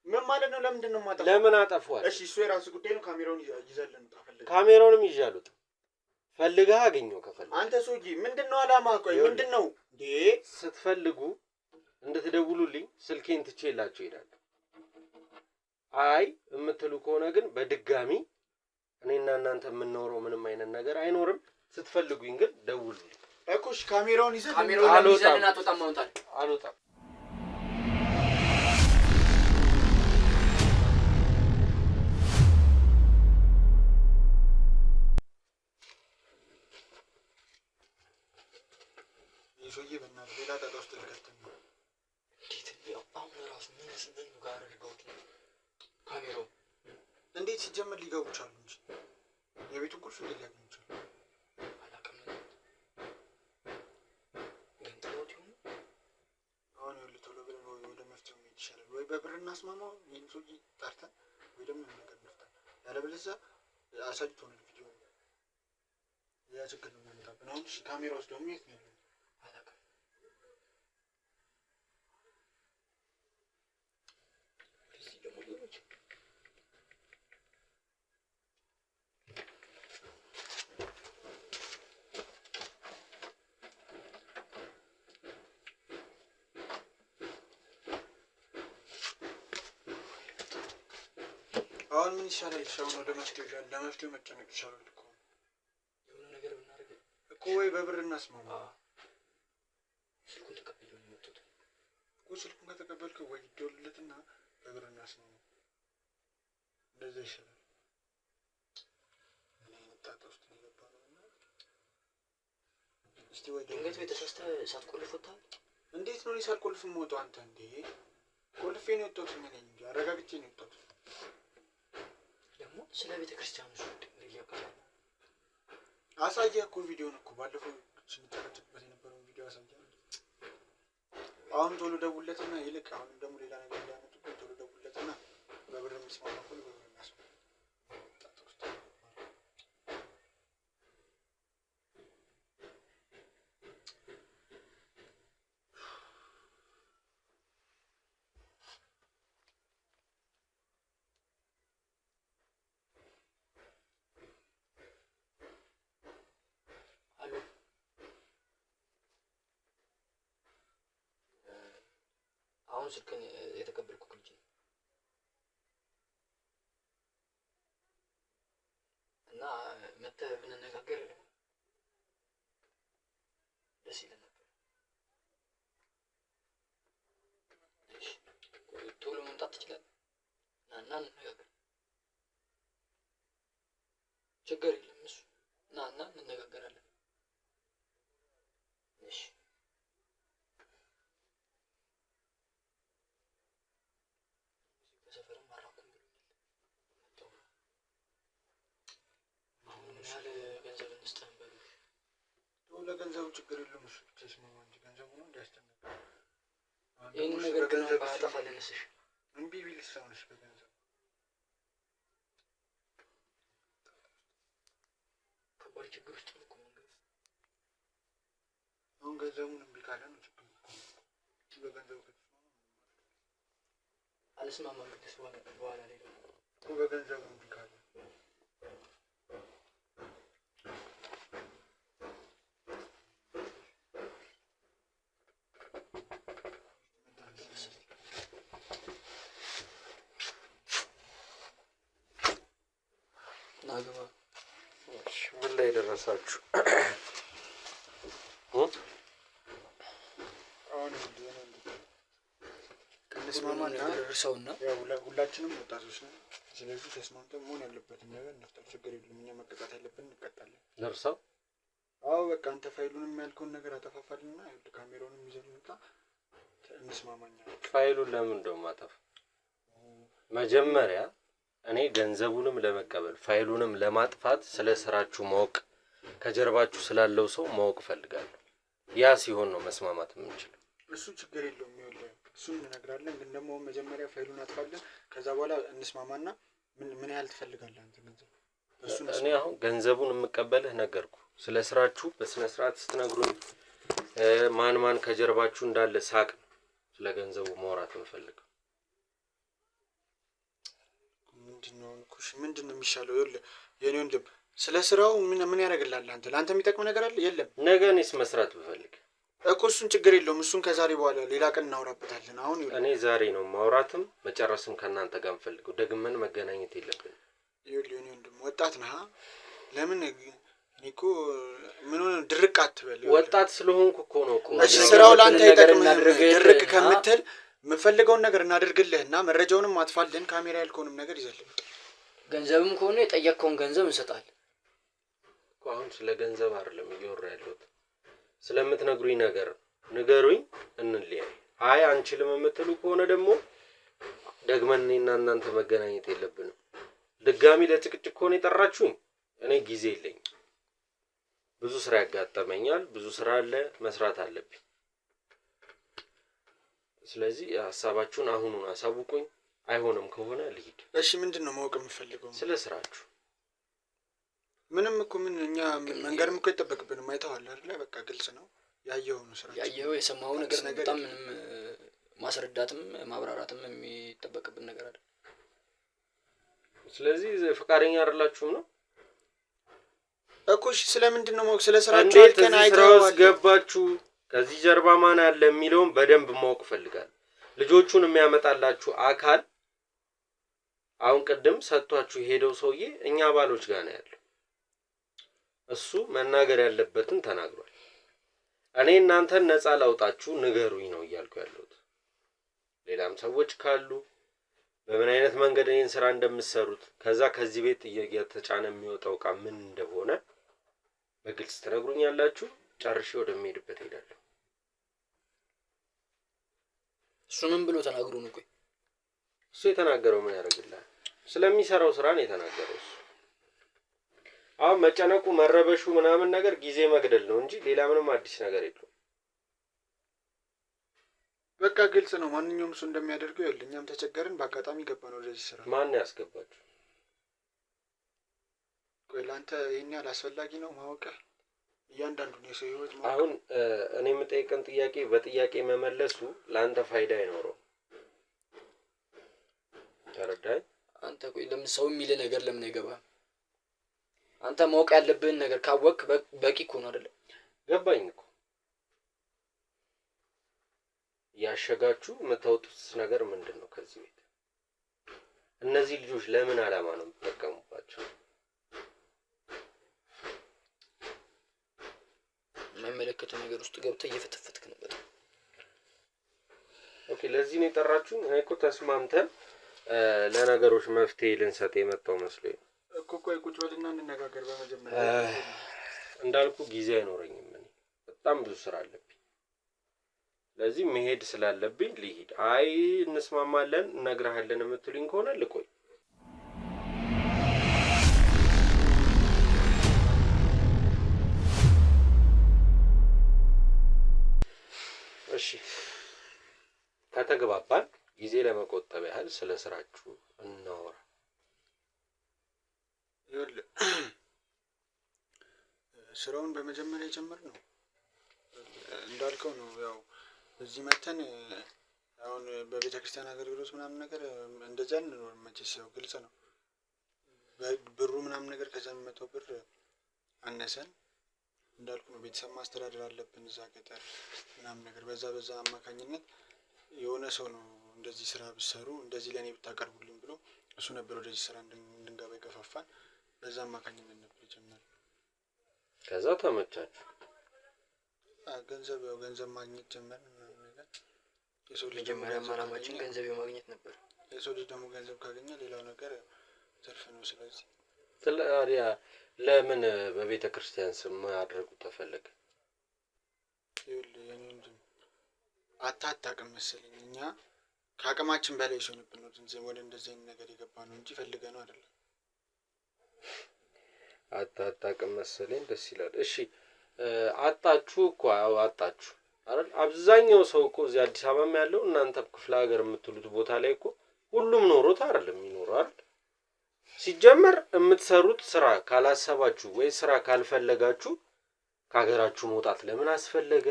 ምን ማለት ነው? ለምንድን ነው የማጠፋው? ለምን አጠፋው? እሺ እሱ የራስህ ጉዳይ ነው። ካሜራውን ይዘህልን ውጣ። ፈልገህ ካሜራውንም ይዣለሁ። ፈልገህ አገኘው። ከፈልግ አንተ ሰውዬ ምንድነው አላማ? ቆይ ምንድነው እንዴ? ስትፈልጉ እንድትደውሉልኝ ስልኬን ትቼላችሁ እሄዳለሁ። አይ የምትሉ ከሆነ ግን በድጋሚ እኔና እናንተ የምንኖረው ምንም አይነት ነገር አይኖርም። ስትፈልጉኝ ግን ደውሉልኝ። እኮሽ ካሜራውን ይዘህ አልወጣም። ይሶዬ በእናትህ ሌላ ጣጣ ውስጥ ልከተኝ ነው። አሁን ራሱ ምን ጋር አድርገውት ነው ካሜራው? እንዴት ሲጀመር ሊገቡ ቻሉ እንጂ የቤቱን ቁልፍ እንዴት ሊያገኙ ቻሉ? አላውቅም። ግን ጥሎት ይሆን? አሁን ይኸውልህ ቶሎ ብለን ወደ መፍትሄው መሄድ ይሻላል። ወይ በብር እናስማማው ይህን ሰውዬ ጠርተን፣ ወይ ደግሞ የሆነ ነገር እንፍታለን። ያለበለዚያ አሳይቶናል ቪዲዮ ያ ችግር ነው የሚያመጣብን። አሁን እሺ ካሜራ ውስጥ ደግሞ የት ነው ያለው? አሁን ምን ይሻላል? ሻውን ወደ መፍትሄው ይላል። ለመፍትሄው መጨነቅ ይሻላል እኮ የሆነ ነገር ብናደርግ እኮ ወይ በብር እናስማማ። ስልኩን ተቀበለው ነው የመጡት እኮ ስልኩን ከተቀበልከው ወይ ይደውልለትና በብር እናስማማ። እንደዛ ይሻላል። እኔ ጣጣ ውስጥ ነው የገባነው እና እስቲ ወይ ድንገት ቤት ተሳስተህ ሳትቆልፍ ወጣህ? እንዴት ነው ሳልቆልፍ የምወጣው? አንተ እንዴ ቆልፌ ነው የወጣሁት። ምን እንጂ አረጋግጬ ነው የወጣሁት። ደግሞ ስለ ቤተ ክርስቲያኑ አሳየህ እኮ ቪዲዮን እኮ ባለፈው ስንጨቃጨቅበት የነበረውን ቪዲዮ አሳየህ። አሁን ቶሎ ደውለትና ይልቅ አሁን ደግሞ ሌላ ነገር እንዳያመጡብን ቶሎ ደውለትና በብር የሚስማማ እኮ በብር እናስማማ። አሁን ስልክን የተቀበልኩት ልጅ ነው እና መተህ ብንነጋገር ደስ ይለኝ ነበር። ቶሎ መምጣት ትችላለህ? እና እንነጋገር። ችግር የለም እሱ እና እንነጋገራለን። እሺ ለገንዘቡ ችግር የለውም። እሱ ብቻ ይስማማ እንጂ ገንዘቡ ነው እንዲያስጨንቅ። ይህንን ነገር ግን ባያጠፋልንስ? እምቢ ቢልስ አሁንስ በገንዘቡ ከባድ ችግር ውስጥ ነው እኮ መንገድ። አሁን ገንዘቡን እምቢ ካለ ነው ችግር እኮ። በገንዘቡ አልስማማም ብትስ በኋላ ላይ እኮ በገንዘቡ እምቢ ካለ ናገባ። ምን ላይ ደረሳችሁ? አሁን እንስማማና ደርሰውና ያው ሁላችንም ወጣቶች ነን። ስለዚህ ተስማምተን መሆን ያለበትን ነገር እንፍጠር። ችግር የለም። እኛ መቀጣት ያለብን እንቀጣለን። ደርሰው አዎ በቃ አንተ ፋይሉንም ያልከውን ነገር አጠፋፋልና ካሜራውንም ይዘን እንውጣ። እንስማማኛ። ፋይሉን ለምን እንደማጠፋ መጀመሪያ እኔ ገንዘቡንም ለመቀበል ፋይሉንም ለማጥፋት ስለ ስራችሁ ማወቅ ከጀርባችሁ ስላለው ሰው ማወቅ ፈልጋለሁ። ያ ሲሆን ነው መስማማት የምንችለው። እሱ ችግር የለውም። ይኸውልህ እሱን እንነግራለን። ግን ደግሞ መጀመሪያ ፋይሉን አጥፋለን። ከዛ በኋላ እንስማማና ምን ያህል ትፈልጋለህ አንተ ገንዘብ? እኔ አሁን ገንዘቡን የምቀበልህ ነገርኩ። ስለ ስራችሁ በስነ ስርዓት ስትነግሩኝ ማን ከጀርባችሁ እንዳለ ሳቅ ስለ ገንዘቡ ማውራት እንፈልግ። ምንድነው የሚሻለው? ይኸውልህ የኔ ወንድም ስለ ስራው ምን ያደርግልሃል? አንተ ለአንተ የሚጠቅም ነገር አለ? የለም። ነገ እኔስ መስራት ብፈልግ እኮ እሱን ችግር የለውም። እሱን ከዛሬ በኋላ ሌላ ቀን እናወራበታለን። አሁን እኔ ዛሬ ነው ማውራትም መጨረስም ከናንተ ጋር እንፈልገው። ደግመን መገናኘት የለብንም። ይኸውልህ የኔ ወንድም ወጣት ነህ። ለምን እኮ ምን ሆነ ድርቅ አትበል። ወጣት ስለሆንኩ እኮ ነው እኮ። እሺ ስራው ላንተ አይጠቅምህም። ድርቅ ከምትል የምፈልገውን ነገር እናደርግልህና መረጃውንም አጥፋልን። ካሜራ ያልከውንም ነገር ይዘልኝ። ገንዘብም ከሆነ የጠየቅከውን ገንዘብ እንሰጣለን እኮ። አሁን ስለ ገንዘብ አይደለም እያወራ ያለሁት፣ ስለምትነግሩኝ ነገር ንገሩኝ፣ እንለያይ። አይ አንችልም የምትሉ ከሆነ ደግሞ ደግመን እኔና እናንተ መገናኘት የለብንም። ድጋሚ ለጭቅጭቅ ከሆነ የጠራችሁኝ እኔ ጊዜ የለኝም። ብዙ ስራ ያጋጠመኛል። ብዙ ስራ አለ፣ መስራት አለብኝ። ስለዚህ ሐሳባችሁን አሁኑን አሳውቁኝ። አይሆንም ከሆነ ልሂድ። እሺ ምንድነው ማወቅ የምፈልገው? ስለ ስራችሁ ምንም እኮ እኛ መንገርም እኮ አይጠበቅብንም። አይተዋል አይደለ? በቃ ግልጽ ነው። ያየው ነው ስራ ያየው የሰማው ነገር በጣም ምንም ማስረዳትም ማብራራትም የሚጠበቅብን ነገር አለ። ስለዚህ ፈቃደኛ አይደላችሁም ነው እኮ። እሺ ስለምንድነው ማወቅ? ስለ ስራችሁ አልከን አይተዋል። ገባችሁ? ከዚህ ጀርባ ማን አለ የሚለውን በደንብ ማወቅ ፈልጋለሁ። ልጆቹን የሚያመጣላችሁ አካል አሁን ቅድም ሰጥቷችሁ ሄደው ሰውዬ እኛ ባሎች ጋር ነው ያለው። እሱ መናገር ያለበትን ተናግሯል። እኔ እናንተን ነፃ ላውጣችሁ ንገሩኝ ነው እያልኩ ያለሁት። ሌላም ሰዎች ካሉ በምን አይነት መንገድ እኔን ስራ እንደምትሰሩት ከዛ ከዚህ ቤት እየተጫነ የሚወጣው ዕቃ ምን እንደሆነ በግልጽ ትነግሩኛላችሁ። ጨርሼ ወደሚሄድበት ሄዳለሁ። እሱ ምን ብሎ ተናግሮ ነው? ቆይ እሱ የተናገረው ምን ያደርግልሃል? ስለሚሰራው ስራ ነው የተናገረው እሱ። አሁን መጨነቁ መረበሹ ምናምን ነገር ጊዜ መግደል ነው እንጂ ሌላ ምንም አዲስ ነገር የለውም። በቃ ግልጽ ነው። ማንኛውም ሰው እንደሚያደርገው ይኸውልህ፣ እኛም ተቸገርን፣ በአጋጣሚ ገባን ወደዚህ ስራ። ማን ያስገባችሁ? ቆይ ለአንተ ይሄን ያህል አስፈላጊ ነው ማወቅ? እያንዳንዱን የሰው ህይወት ማወቅ? አሁን እኔ የምጠይቀን ጥያቄ በጥያቄ መመለሱ ለአንተ ፋይዳ አይኖረውም። ተረዳኸኝ? አንተ ቆይ ለምን ሰው የሚል ነገር ለምን አይገባም? አንተ ማወቅ ያለብህን ነገር ካወቅ በቂ እኮ ነው አይደል? ገባኝ እኮ። ያሸጋችሁ የምታወጡት ነገር ምንድን ነው? ከዚህ ቤት እነዚህ ልጆች ለምን አላማ ነው የምትጠቀሙባቸው? የማይመለከተው ነገር ውስጥ ገብተህ እየፈተፈትክ ነው በጣም። ኦኬ፣ ለዚህ ነው የጠራችሁኝ? እኔ እኮ ተስማምተን ለነገሮች መፍትሄ ልንሰጥ የመጣው መስሎኝ እኮ። ቆይ ቁጭ በልና እንነጋገር በመጀመሪያ። እንዳልኩ ጊዜ አይኖረኝም። እኔ በጣም ብዙ ስራ አለብኝ። ለዚህ መሄድ ስላለብኝ ልሂድ። አይ እንስማማለን እነግርሃለን የምትሉኝ ከሆነ ልቆይ። እሺ ከተግባባን ጊዜ ለመቆጠብ ያህል ስለ ስራችሁ እናወራ። ይኸውልህ ስራውን በመጀመሪያ የጀመርነው እንዳልከው ነው። ያው እዚህ መተን አሁን በቤተ ክርስቲያን አገልግሎት ምናምን ነገር እንደዚያ እንኖር መቼስ ያው ግልጽ ነው። ብሩ ምናምን ነገር ከዛ የሚመጣው ብር አነሰን እንዳልኩ ነው። ቤተሰብ ማስተዳደር አለብን እዛ ገጠር ምናምን ነገር በዛ አማካኝነት የሆነ ሰው ነው እንደዚህ ስራ ብትሰሩ እንደዚህ ለእኔ ብታቀርቡልኝ ብሎ እሱ ነበር ወደዚህ ስራ እንድንገባ የገፋፋን። በዛ አማካኝነት ነበር የጀመርነው። ከዛ ተመቻችሁ? ገንዘብ ማግኘት ጀመርን ምናምን ነገር። የሰው ልጅ መጀመሪያ ዓላማችን ገንዘብ የማግኘት ነበር። የሰው ልጅ ደግሞ ገንዘብ ካገኘ ሌላው ነገር ትርፍ ነው። ስለዚህ ታዲያ ለምን በቤተ ክርስቲያን ስም ማድረጉ ተፈለገ? ይኸውልህ የኔ ወንድም አታውቅም መሰለኝ፣ እኛ ከአቅማችን በላይ ሲሆንብን ነው ወደ እንደዚህ አይነት ነገር የገባ ነው እንጂ ፈልገህ ነው አይደለም። አታውቅም መሰለኝ፣ ደስ ይላል። እሺ አጣችሁ እኮ አጣችሁ አይደል? አብዛኛው ሰው እኮ እዚህ አዲስ አበባም ያለው እናንተ ክፍለ ሀገር የምትሉት ቦታ ላይ እኮ ሁሉም ኖሮት አይደለም የሚኖረው አይደል? ሲጀመር የምትሰሩት ስራ ካላሰባችሁ ወይ ስራ ካልፈለጋችሁ ከሀገራችሁ መውጣት ለምን አስፈለገ?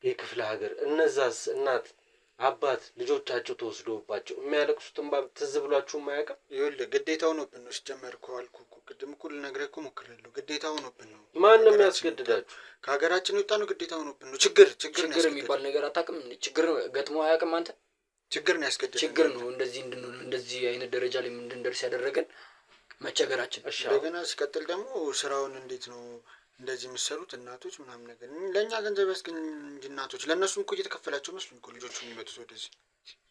የክፍለ ሀገር እነዛስ እናት አባት ልጆቻቸው ተወስዶባቸው የሚያለቅሱት እንባ ትዝ ብሏችሁ ማያውቅም? ይኸውልህ ግዴታው ሆኖብን ነው። ሲጀመር እኮ አልኩህ እኮ ቅድም እኮ ልነግርህ እኮ ሞክሬያለሁ። ግዴታው ሆኖብን ነው። ማን ነው የሚያስገድዳችሁ? ከሀገራችን የወጣ ነው። ግዴታ ሆኖብን ነው። ችግር የሚባል ነገር አታውቅም? ችግር ገጥሞ አያውቅም? አንተ ችግር ነው ያስገድደን። ችግር ነው እንደዚህ እንድንሆን እንደዚህ አይነት ደረጃ ላይ እንድንደርስ ያደረገን መቸገራችን። እንደገና ሲቀጥል ደግሞ ስራውን እንዴት ነው እንደዚህ የሚሰሩት እናቶች ምናምን ነገር ለእኛ ገንዘብ ያስገኝ እንጂ እናቶች ለእነሱም እኮ እየተከፈላቸው መስሉኝ እኮ ልጆቹ የሚመጡት ወደዚህ።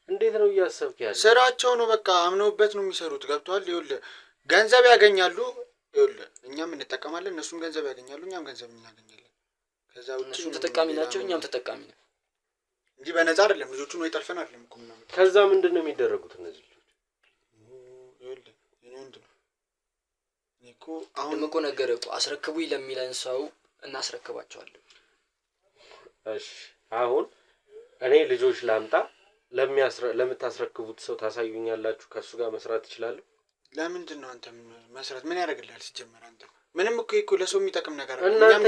እንዴት ነው እያሰብክ ያለ? ስራቸው ነው በቃ አምነውበት ነው የሚሰሩት። ገብቶሃል? ይኸውልህ ገንዘብ ያገኛሉ። ይኸውልህ እኛም እንጠቀማለን፣ እነሱም ገንዘብ ያገኛሉ፣ እኛም ገንዘብ እናገኛለን። ከዛ ውጪ እነሱም ተጠቃሚ ናቸው፣ እኛም ተጠቃሚ ነን እንጂ በነፃ አይደለም። ልጆቹን ወይ ጠልፈን አይደለም እኮ ምናምን። ከዛ ምንድን ነው የሚደረጉት እነዚህ ልጆች? ይኸውልህ እኔ ወንድ ነው እኮ አሁን እኮ ነገር እኮ አስረክቡኝ ለሚለን ሰው እናስረክባቸዋለን። እሺ አሁን እኔ ልጆች ላምጣ ለምታስረክቡት ሰው ታሳዩኛላችሁ? ከሱ ጋር መስራት እችላለሁ? ለምንድን ነው አንተ መስራት ምን ያደርግልሃል? ሲጀመር አንተ ምንም እኮ ለሰው የሚጠቅም ነገር አይደለም። እናንተ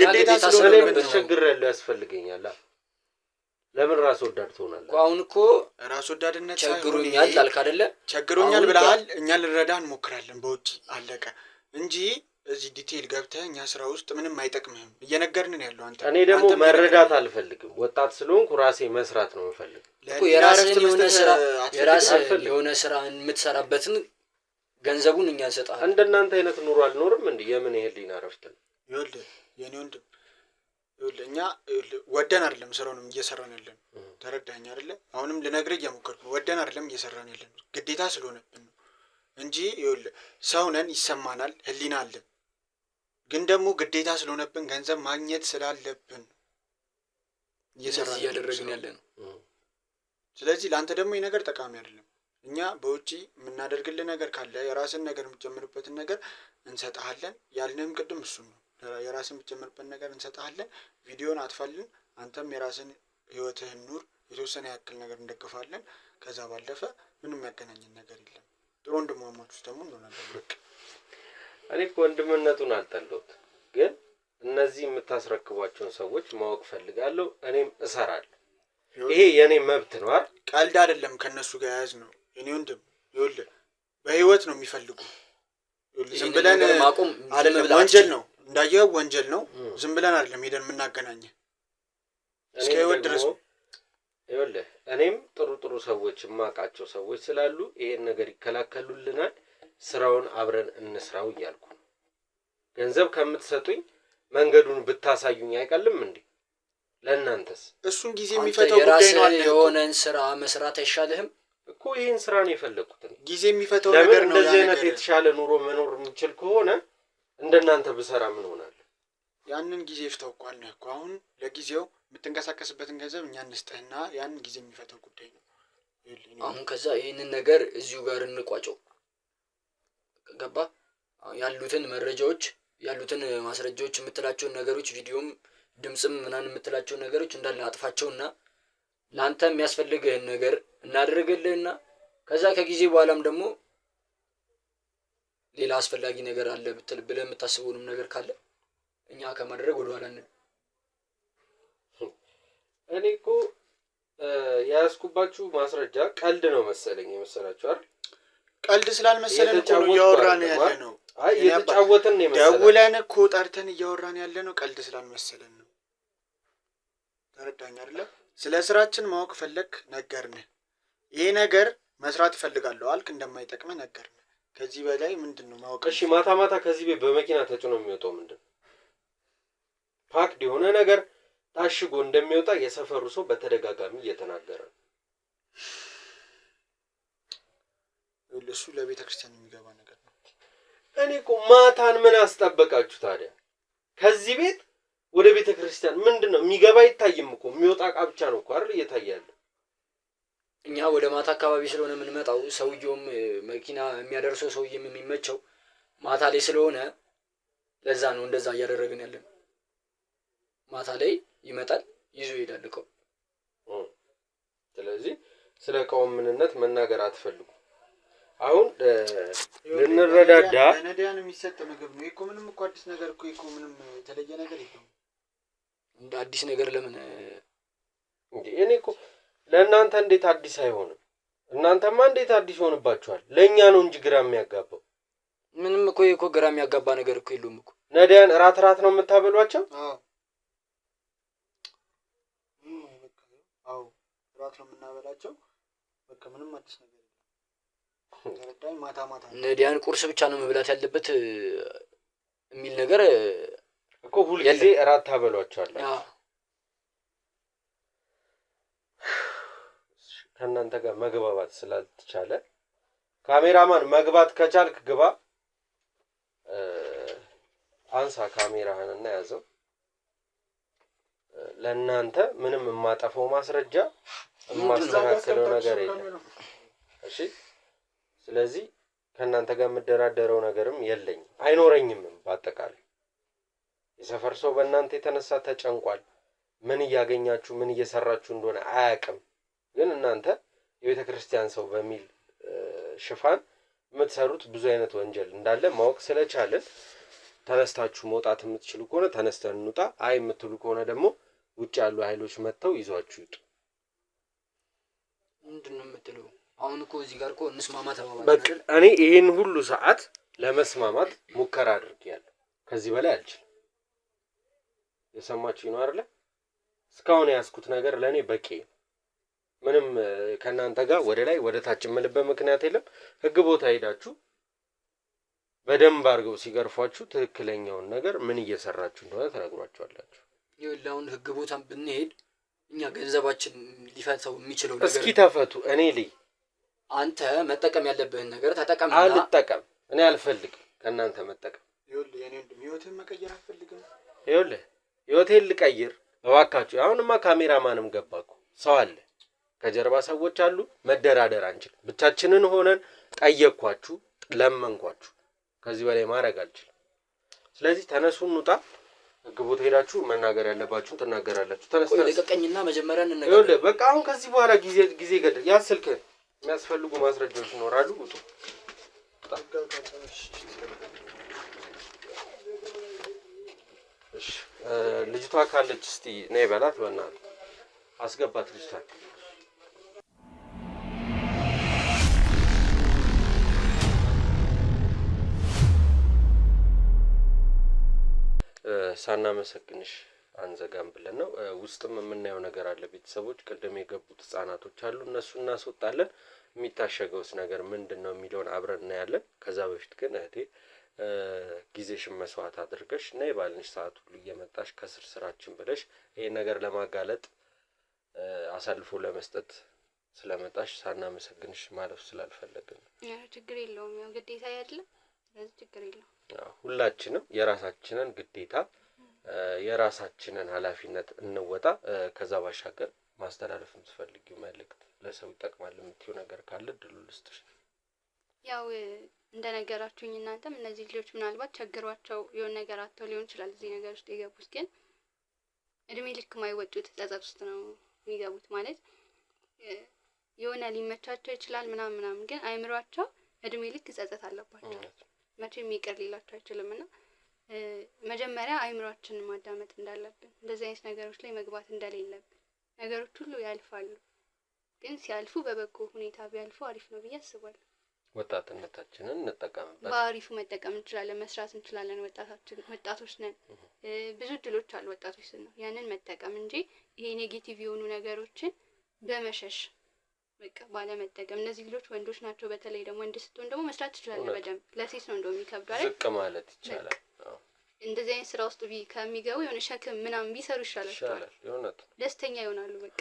ግዴታ ስለሆነ ምን ተቸግሬያለሁ ያስፈልገኛል። ለምን ራስ ወዳድ ትሆናለህ? አሁን እኮ ራስ ወዳድነት ቸግሮኛል አልክ አይደለ? ቸግሮኛል ብለሃል። እኛ ልንረዳህ እንሞክራለን በውጪ አለቀ እንጂ እዚህ ዲቴይል ገብተህ እኛ ስራ ውስጥ ምንም አይጠቅምህም እየነገርን ነው ያለው። አንተ እኔ ደግሞ መረዳት አልፈልግም። ወጣት ስለሆንኩ ራሴ መስራት ነው የምፈልግ እኮ የራስህን የሆነ ስራ የምትሰራበትን ገንዘቡን እኛ እንሰጣለን። እንደናንተ አይነት ኑሮ አልኖርም እንዴ? የምን ይሄልኝ አረፍተን ይኸውልህ የኔ ወንድም ይኸውልህ እኛ ወደን አይደለም ስራውንም እየሰራን ያለን። ተረዳኸኝ አይደለ? አሁንም ልነግርህ እየሞከርኩ ነው። ወደን አይደለም እየሰራን ያለን ግዴታ ስለሆነብን ነው እንጂ ይኸውልህ ሰው ነን፣ ይሰማናል፣ ህሊና አለን። ግን ደግሞ ግዴታ ስለሆነብን ገንዘብ ማግኘት ስላለብን እያደረግን ያለ ነው። ስለዚህ ለአንተ ደግሞ ይህ ነገር ጠቃሚ አይደለም። እኛ በውጪ የምናደርግልህ ነገር ካለ የራስን ነገር የምትጀምርበትን ነገር እንሰጥሃለን። ያልንህም ቅድም እሱን ነው። የራስን የምትጀምርበት ነገር እንሰጥሃለን። ቪዲዮን አጥፋልን። አንተም የራስን ህይወትህን ኑር። የተወሰነ ያክል ነገር እንደግፋለን። ከዛ ባለፈ ምንም ያገናኝን ነገር የለም። ጥሩ ወንድማማቾች ደግሞ እንሆናለን። በቃ እኔ እኮ ወንድምነቱን አልጠላሁት፣ ግን እነዚህ የምታስረክቧቸውን ሰዎች ማወቅ ፈልጋለሁ። እኔም እሰራለሁ። ይሄ የኔ መብት ነው አይደል? ቀልድ አይደለም። ከነሱ ጋር ያዝ ነው የኔ ወንድም። ይኸውልህ በህይወት ነው የሚፈልጉ። ዝም ብለን አይደለም፣ ወንጀል ነው እንዳየው፣ ወንጀል ነው። ዝም ብለን አይደለም ሄደን የምናገናኘ እስከ ህይወት ድረስ ነው። ይኸውልህ እኔም ጥሩ ሰዎች የማውቃቸው ሰዎች ስላሉ ይሄን ነገር ይከላከሉልናል። ስራውን አብረን እንስራው እያልኩ ነው። ገንዘብ ከምትሰጡኝ መንገዱን ብታሳዩኝ አይቀልም እንዴ? ለእናንተስ እሱን ጊዜ የሚፈታው ጉዳይ ነው። አለ የሆነን ስራ መስራት አይሻልህም እኮ? ይሄን ስራ ነው የፈለኩት። ጊዜ የሚፈታው ነገር ነው። እንደዚህ አይነት የተሻለ ኑሮ መኖር የምችል ከሆነ እንደናንተ ብሰራ ምን ሆናል? ያንን ጊዜ ይፍታው እኮ አልነህ እኮ። አሁን ለጊዜው የምትንቀሳቀስበትን ገንዘብ እኛ እንስጠህና ያንን ጊዜ የሚፈታው ጉዳይ ነው። አሁን ከዛ ይህንን ነገር እዚሁ ጋር እንቋጨው። ገባ? ያሉትን መረጃዎች ያሉትን ማስረጃዎች የምትላቸውን ነገሮች ቪዲዮም ድምጽም ምናምን የምትላቸውን ነገሮች እንዳለ አጥፋቸውና ለአንተ የሚያስፈልግህን ነገር እናደርግልህና ከዛ ከጊዜ በኋላም ደግሞ ሌላ አስፈላጊ ነገር አለ ብለህ የምታስበውንም ነገር ካለ እኛ ከማድረግ ወደኋላ ነን። እኔ እኮ ያስኩባችሁ ማስረጃ ቀልድ ነው መሰለኝ የመሰላችሁ አይደል? ቀልድ ስላልመሰለን እኮ እያወራን ያለ ነው። አይ የተጫወትን ነው መሰለኝ። ደውለን እኮ ጠርተን እያወራን ያለ ነው። ቀልድ ስላልመሰለን ነው። ተረዳኝ አይደለ? ስለ ስራችን ማወቅ ፈለክ፣ ነገርንህ። ይሄ ነገር መስራት እፈልጋለሁ አልክ፣ እንደማይጠቅምህ ነገርንህ። ከዚህ በላይ ምንድነው ማወቅ? እሺ ማታ ከዚህ ቤት በመኪና ተጭኖ የሚወጣው ምንድነው? ፓክድ የሆነ ነገር ታሽጎ እንደሚወጣ የሰፈሩ ሰው በተደጋጋሚ እየተናገረ ነው። እሱ ለቤተ ክርስቲያን የሚገባ ነገር ነው። እኔ እኮ ማታን ምን አስጠበቃችሁ ታዲያ? ከዚህ ቤት ወደ ቤተ ክርስቲያን ምንድነው የሚገባ? አይታይም እኮ የሚወጣ ዕቃ ብቻ ነው እኮ አይደል እየታያለ። እኛ ወደ ማታ አካባቢ ስለሆነ የምንመጣው፣ ሰውየውም መኪና የሚያደርሰው ሰውየም የሚመቸው ማታ ላይ ስለሆነ ለዛ ነው እንደዛ እያደረግን ያለን። ማታ ላይ ይመጣል ይዞ ይሄዳል እኮ። ስለዚህ ስለ ዕቃው ምንነት መናገር አትፈልጉ። አሁን ልንረዳዳ ለነዳያን የሚሰጥ ምግብ ነው እኮ። ምንም እኮ አዲስ ነገር እኮ ምንም የተለየ ነገር የለም። እንደ አዲስ ነገር ለምን እንዴ? እኔ እኮ ለእናንተ እንዴት አዲስ አይሆንም? እናንተማ እንዴት አዲስ ሆንባችኋል? ለእኛ ነው እንጂ ግራ የሚያጋባው። ምንም እኮ ግራ የሚያጋባ ነገር እኮ የለውም እኮ። ነዳያን ራት ነው የምታበሏቸው? አዎ ራት ነው የምናበላቸው። በቃ ምንም አዲስ ነገር የለም። ተረዳኝ። ማታ ነዳያን ቁርስ ብቻ ነው መብላት ያለበት የሚል ነገር እኮ ሁልጊዜ ራት ታበሏቸዋለህ። ከእናንተ ጋር መግባባት ስላልተቻለ ካሜራማን መግባት ከቻልክ ግባ። አንሳ ካሜራህንና ያዘው። ለእናንተ ምንም የማጠፋው ማስረጃ የማስተካከለው ነገር የለም። እሺ ስለዚህ ከእናንተ ጋር የምደራደረው ነገርም የለኝም አይኖረኝም። በአጠቃላይ የሰፈር ሰው በእናንተ የተነሳ ተጨንቋል። ምን እያገኛችሁ ምን እየሰራችሁ እንደሆነ አያውቅም። ግን እናንተ የቤተ ክርስቲያን ሰው በሚል ሽፋን የምትሰሩት ብዙ አይነት ወንጀል እንዳለ ማወቅ ስለቻለን ተነስታችሁ መውጣት የምትችሉ ከሆነ ተነስተን እንውጣ። አይ የምትሉ ከሆነ ደግሞ ውጭ ያሉ ኃይሎች መጥተው ይዟችሁ ይጡ። ምንድነው የምትለው? አሁን እኮ እዚህ ጋር እኮ እንስማማ ተባባልን። በቃ እኔ ይሄን ሁሉ ሰዓት ለመስማማት ሙከራ አድርጌያለሁ። ከዚህ በላይ አልችልም። የሰማችሁኝ ነው አይደል? እስካሁን ያስኩት ነገር ለኔ በቂ ነው። ምንም ከናንተ ጋር ወደ ላይ ወደ ታች የምልበት ምክንያት የለም። ህግ ቦታ ሄዳችሁ በደንብ አድርገው ሲገርፏችሁ ትክክለኛውን ነገር ምን እየሰራችሁ እንደሆነ ተነግሯችኋላችሁ። ይኸውልህ ህግ ቦታም ብንሄድ እኛ ገንዘባችን ሊፈታው የሚችለው ነገር እስኪ ተፈቱ። እኔ አንተ መጠቀም ያለብህን ነገር ተጠቀምና። አልጠቀም። እኔ አልፈልግም ከናንተ መጠቀም። ይኸውልህ የኔ ወንድም ህይወትህን መቀየር አትፈልግም? ይኸውልህ ህይወቴን ልቀይር እባካችሁ። አሁንማ ካሜራማንም ገባ እኮ ሰው አለ፣ ከጀርባ ሰዎች አሉ። መደራደር አንችልም። ብቻችንን ሆነን ጠየቅኳችሁ፣ ለመንኳችሁ። ከዚህ በላይ ማድረግ አልችልም። ስለዚህ ተነሱ፣ እንውጣ። ህግ ቦታ ሄዳችሁ መናገር ያለባችሁን ትናገራላችሁ። ተነስ ተነስ። ለቀቀኝና መጀመሪያ እንነጋገር። ይኸውልህ በቃ አሁን ከዚህ በኋላ ጊዜ ገደል። ያ ስልክ የሚያስፈልጉ ማስረጃዎች ይኖራሉ። ውጡ። እሺ ልጅቷ ካለች እስቲ ነይ በላት። በእናትህ አስገባት ልጅቷ። ሳናመሰግንሽ አንዘጋም ብለን ነው። ውስጥም የምናየው ነገር አለ። ቤተሰቦች ቅድም የገቡት ህጻናቶች አሉ፣ እነሱ እናስወጣለን። የሚታሸገውስ ነገር ምንድን ነው የሚለውን አብረን እናያለን። ከዛ በፊት ግን እህቴ ጊዜሽን መስዋዕት አድርገሽ ነይ ባልንሽ ሰዓት ሁሉ እየመጣሽ ከስር ስራችን ብለሽ ይሄን ነገር ለማጋለጥ አሳልፎ ለመስጠት ስለመጣሽ ሳናመሰግንሽ ማለፍ ስላልፈለግን ነው። ችግር የለውም፣ ያው ግዴታ አይደለም። ስለዚህ ችግር የለውም። ሁላችንም የራሳችንን ግዴታ የራሳችንን ኃላፊነት እንወጣ። ከዛ ባሻገር ማስተላለፍ የምትፈልጊው መልእክት ለሰው ይጠቅማል የምትይው ነገር ካለ ድሉ ልስጥሽ። ያው እንደነገራችሁኝ እናንተም እነዚህ ልጆች ምናልባት ቸግሯቸው የሆነ ነገር አጥተው ሊሆን ይችላል እዚህ ነገር ውስጥ የገቡት፣ ግን እድሜ ልክ የማይወጡት ጸጸት ውስጥ ነው የሚገቡት። ማለት የሆነ ሊመቻቸው ይችላል ምናምን፣ ግን አይምሯቸው እድሜ ልክ ጸጸት አለባቸው። መቼም ይቅር ሊላቸው አይችልምና መጀመሪያ አይምሯችንን ማዳመጥ እንዳለብን፣ እንደዚህ አይነት ነገሮች ላይ መግባት እንደሌለብን። ነገሮች ሁሉ ያልፋሉ፣ ግን ሲያልፉ በበጎ ሁኔታ ቢያልፉ አሪፍ ነው ብዬ አስባለሁ። ወጣትነታችንን እንጠቀምበት፣ በአሪፉ መጠቀም እንችላለን፣ መስራት እንችላለን። ወጣቶች ነን፣ ብዙ እድሎች አሉ ወጣቶች ስንሆን፣ ያንን መጠቀም እንጂ ይሄ ኔጌቲቭ የሆኑ ነገሮችን በመሸሽ በቃ ባለመጠቀም። እነዚህ ልጆች ወንዶች ናቸው። በተለይ ደግሞ ወንድ ስትሆን ደግሞ መስራት ትችላለህ በደንብ። ለሴት ነው እንደው የሚከብደው አይደል? ዝቅ ማለት ይቻላል። እንደዚህ አይነት ስራ ውስጥ ከሚገቡ የሆነ ሸክም ምናምን ቢሰሩ ይሻላል። የእውነት ደስተኛ ይሆናሉ በቃ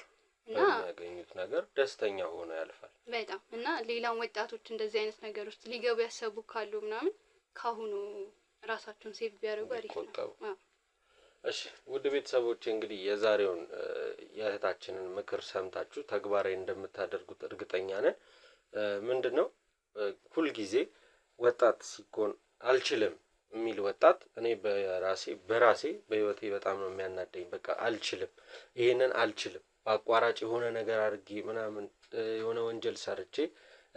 እና የሚያገኙት ነገር ደስተኛ ሆኖ ያልፋል በጣም። እና ሌላም ወጣቶች እንደዚህ አይነት ነገር ውስጥ ሊገቡ ያሰቡ ካሉ ምናምን ካሁኑ ራሳቸውን ሴቭ ቢያደርጉ አሪፍ ነው። እሺ ውድ ቤተሰቦቼ እንግዲህ የዛሬውን የእህታችንን ምክር ሰምታችሁ ተግባራዊ እንደምታደርጉት እርግጠኛ ነን። ምንድነው ሁልጊዜ ወጣት ሲኮን አልችልም የሚል ወጣት እኔ በራሴ በህይወቴ በጣም ነው የሚያናደኝ። በቃ አልችልም፣ ይሄንን አልችልም፣ በአቋራጭ የሆነ ነገር አድርጌ ምናምን የሆነ ወንጀል ሰርቼ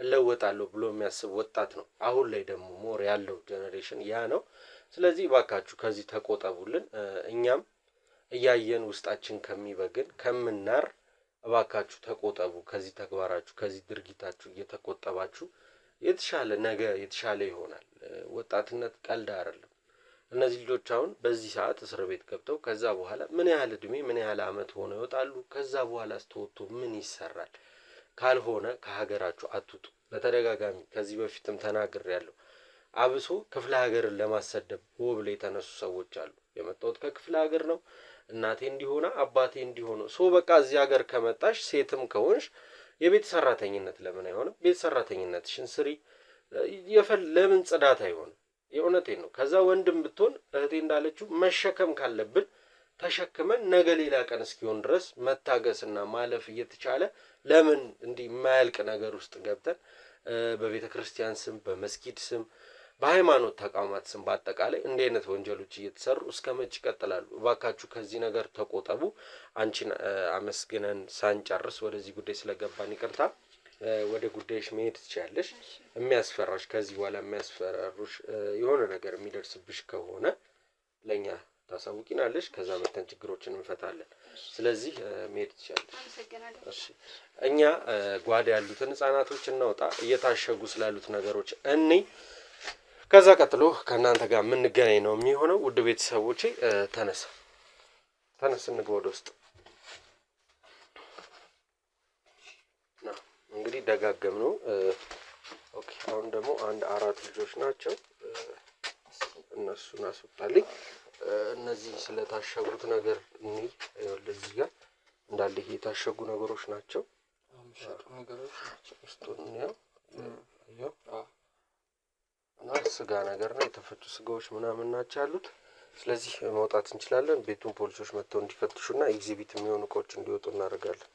እለወጣለሁ ብሎ የሚያስብ ወጣት ነው አሁን ላይ ደግሞ ሞር ያለው ጄኔሬሽን ያ ነው። ስለዚህ እባካችሁ ከዚህ ተቆጠቡልን። እኛም እያየን ውስጣችን ከሚበግን ከምናር እባካችሁ ተቆጠቡ። ከዚህ ተግባራችሁ ከዚህ ድርጊታችሁ እየተቆጠባችሁ የተሻለ ነገ የተሻለ ይሆናል። ወጣትነት ቀልድ አይደለም። እነዚህ ልጆች አሁን በዚህ ሰዓት እስር ቤት ገብተው ከዛ በኋላ ምን ያህል እድሜ ምን ያህል አመት ሆነው ይወጣሉ? ከዛ በኋላ ስተወጡ ምን ይሰራል? ካልሆነ ከሀገራችሁ አትውጡ። በተደጋጋሚ ከዚህ በፊትም ተናግሬያለሁ። አብሶ ክፍለ ሀገርን ለማሰደብ ብለው የተነሱ ሰዎች አሉ። የመጣሁት ከክፍለ ሀገር ነው፣ እናቴ እንዲሆነ አባቴ እንዲሆነ በቃ እዚህ ሀገር ከመጣሽ ሴትም ከሆንሽ የቤት ሰራተኝነት ለምን አይሆንም? ቤት ሰራተኝነትሽን ስሪ። ለምን ጽዳት አይሆንም? የእውነቴን ነው። ከዛ ወንድም ብትሆን እህቴ እንዳለችው መሸከም ካለብን ተሸክመን ነገ ሌላ ቀን እስኪሆን ድረስ መታገስና ማለፍ እየተቻለ ለምን እንዲህ የማያልቅ ነገር ውስጥ ገብተን በቤተ ክርስቲያን ስም በመስጊድ ስም በሃይማኖት ተቋማት ስም በአጠቃላይ እንዲህ አይነት ወንጀሎች እየተሰሩ እስከ መቼ ይቀጥላሉ? እባካችሁ ከዚህ ነገር ተቆጠቡ። አንቺን አመስግነን ሳንጨርስ ወደዚህ ጉዳይ ስለገባን ይቅርታ። ወደ ጉዳይሽ መሄድ ትችያለሽ። የሚያስፈራሽ ከዚህ በኋላ የሚያስፈራሩሽ የሆነ ነገር የሚደርስብሽ ከሆነ ለኛ ታሳውቂናለሽ። ከዛ መተን ችግሮችን እንፈታለን። ስለዚህ መሄድ ትችያለሽ። እሺ እኛ ጓዳ ያሉትን ህጻናቶች እናውጣ፣ እየታሸጉ ስላሉት ነገሮች ከዛ ቀጥሎ ከእናንተ ጋር የምንገናኝ ነው የሚሆነው። ውድ ቤተሰቦቼ ተነስ እንግባ ወደ ውስጥ። እንግዲህ ደጋገም ነው። ኦኬ አሁን ደግሞ አንድ 4 ልጆች ናቸው። እነሱን አስወጣልኝ። እነዚህ ስለታሸጉት ነገር ለዚህ ጋር እንዳለ የታሸጉ ነገሮች ናቸው። ውስጡን ነው እና ስጋ ነገር ነው፣ የተፈጩ ስጋዎች ምናምን ናቸው ያሉት። ስለዚህ መውጣት እንችላለን። ቤቱን ፖሊሶች መጥተው እንዲፈትሹና ኤግዚቢት የሚሆኑ እቃዎች እንዲወጡ እናደርጋለን።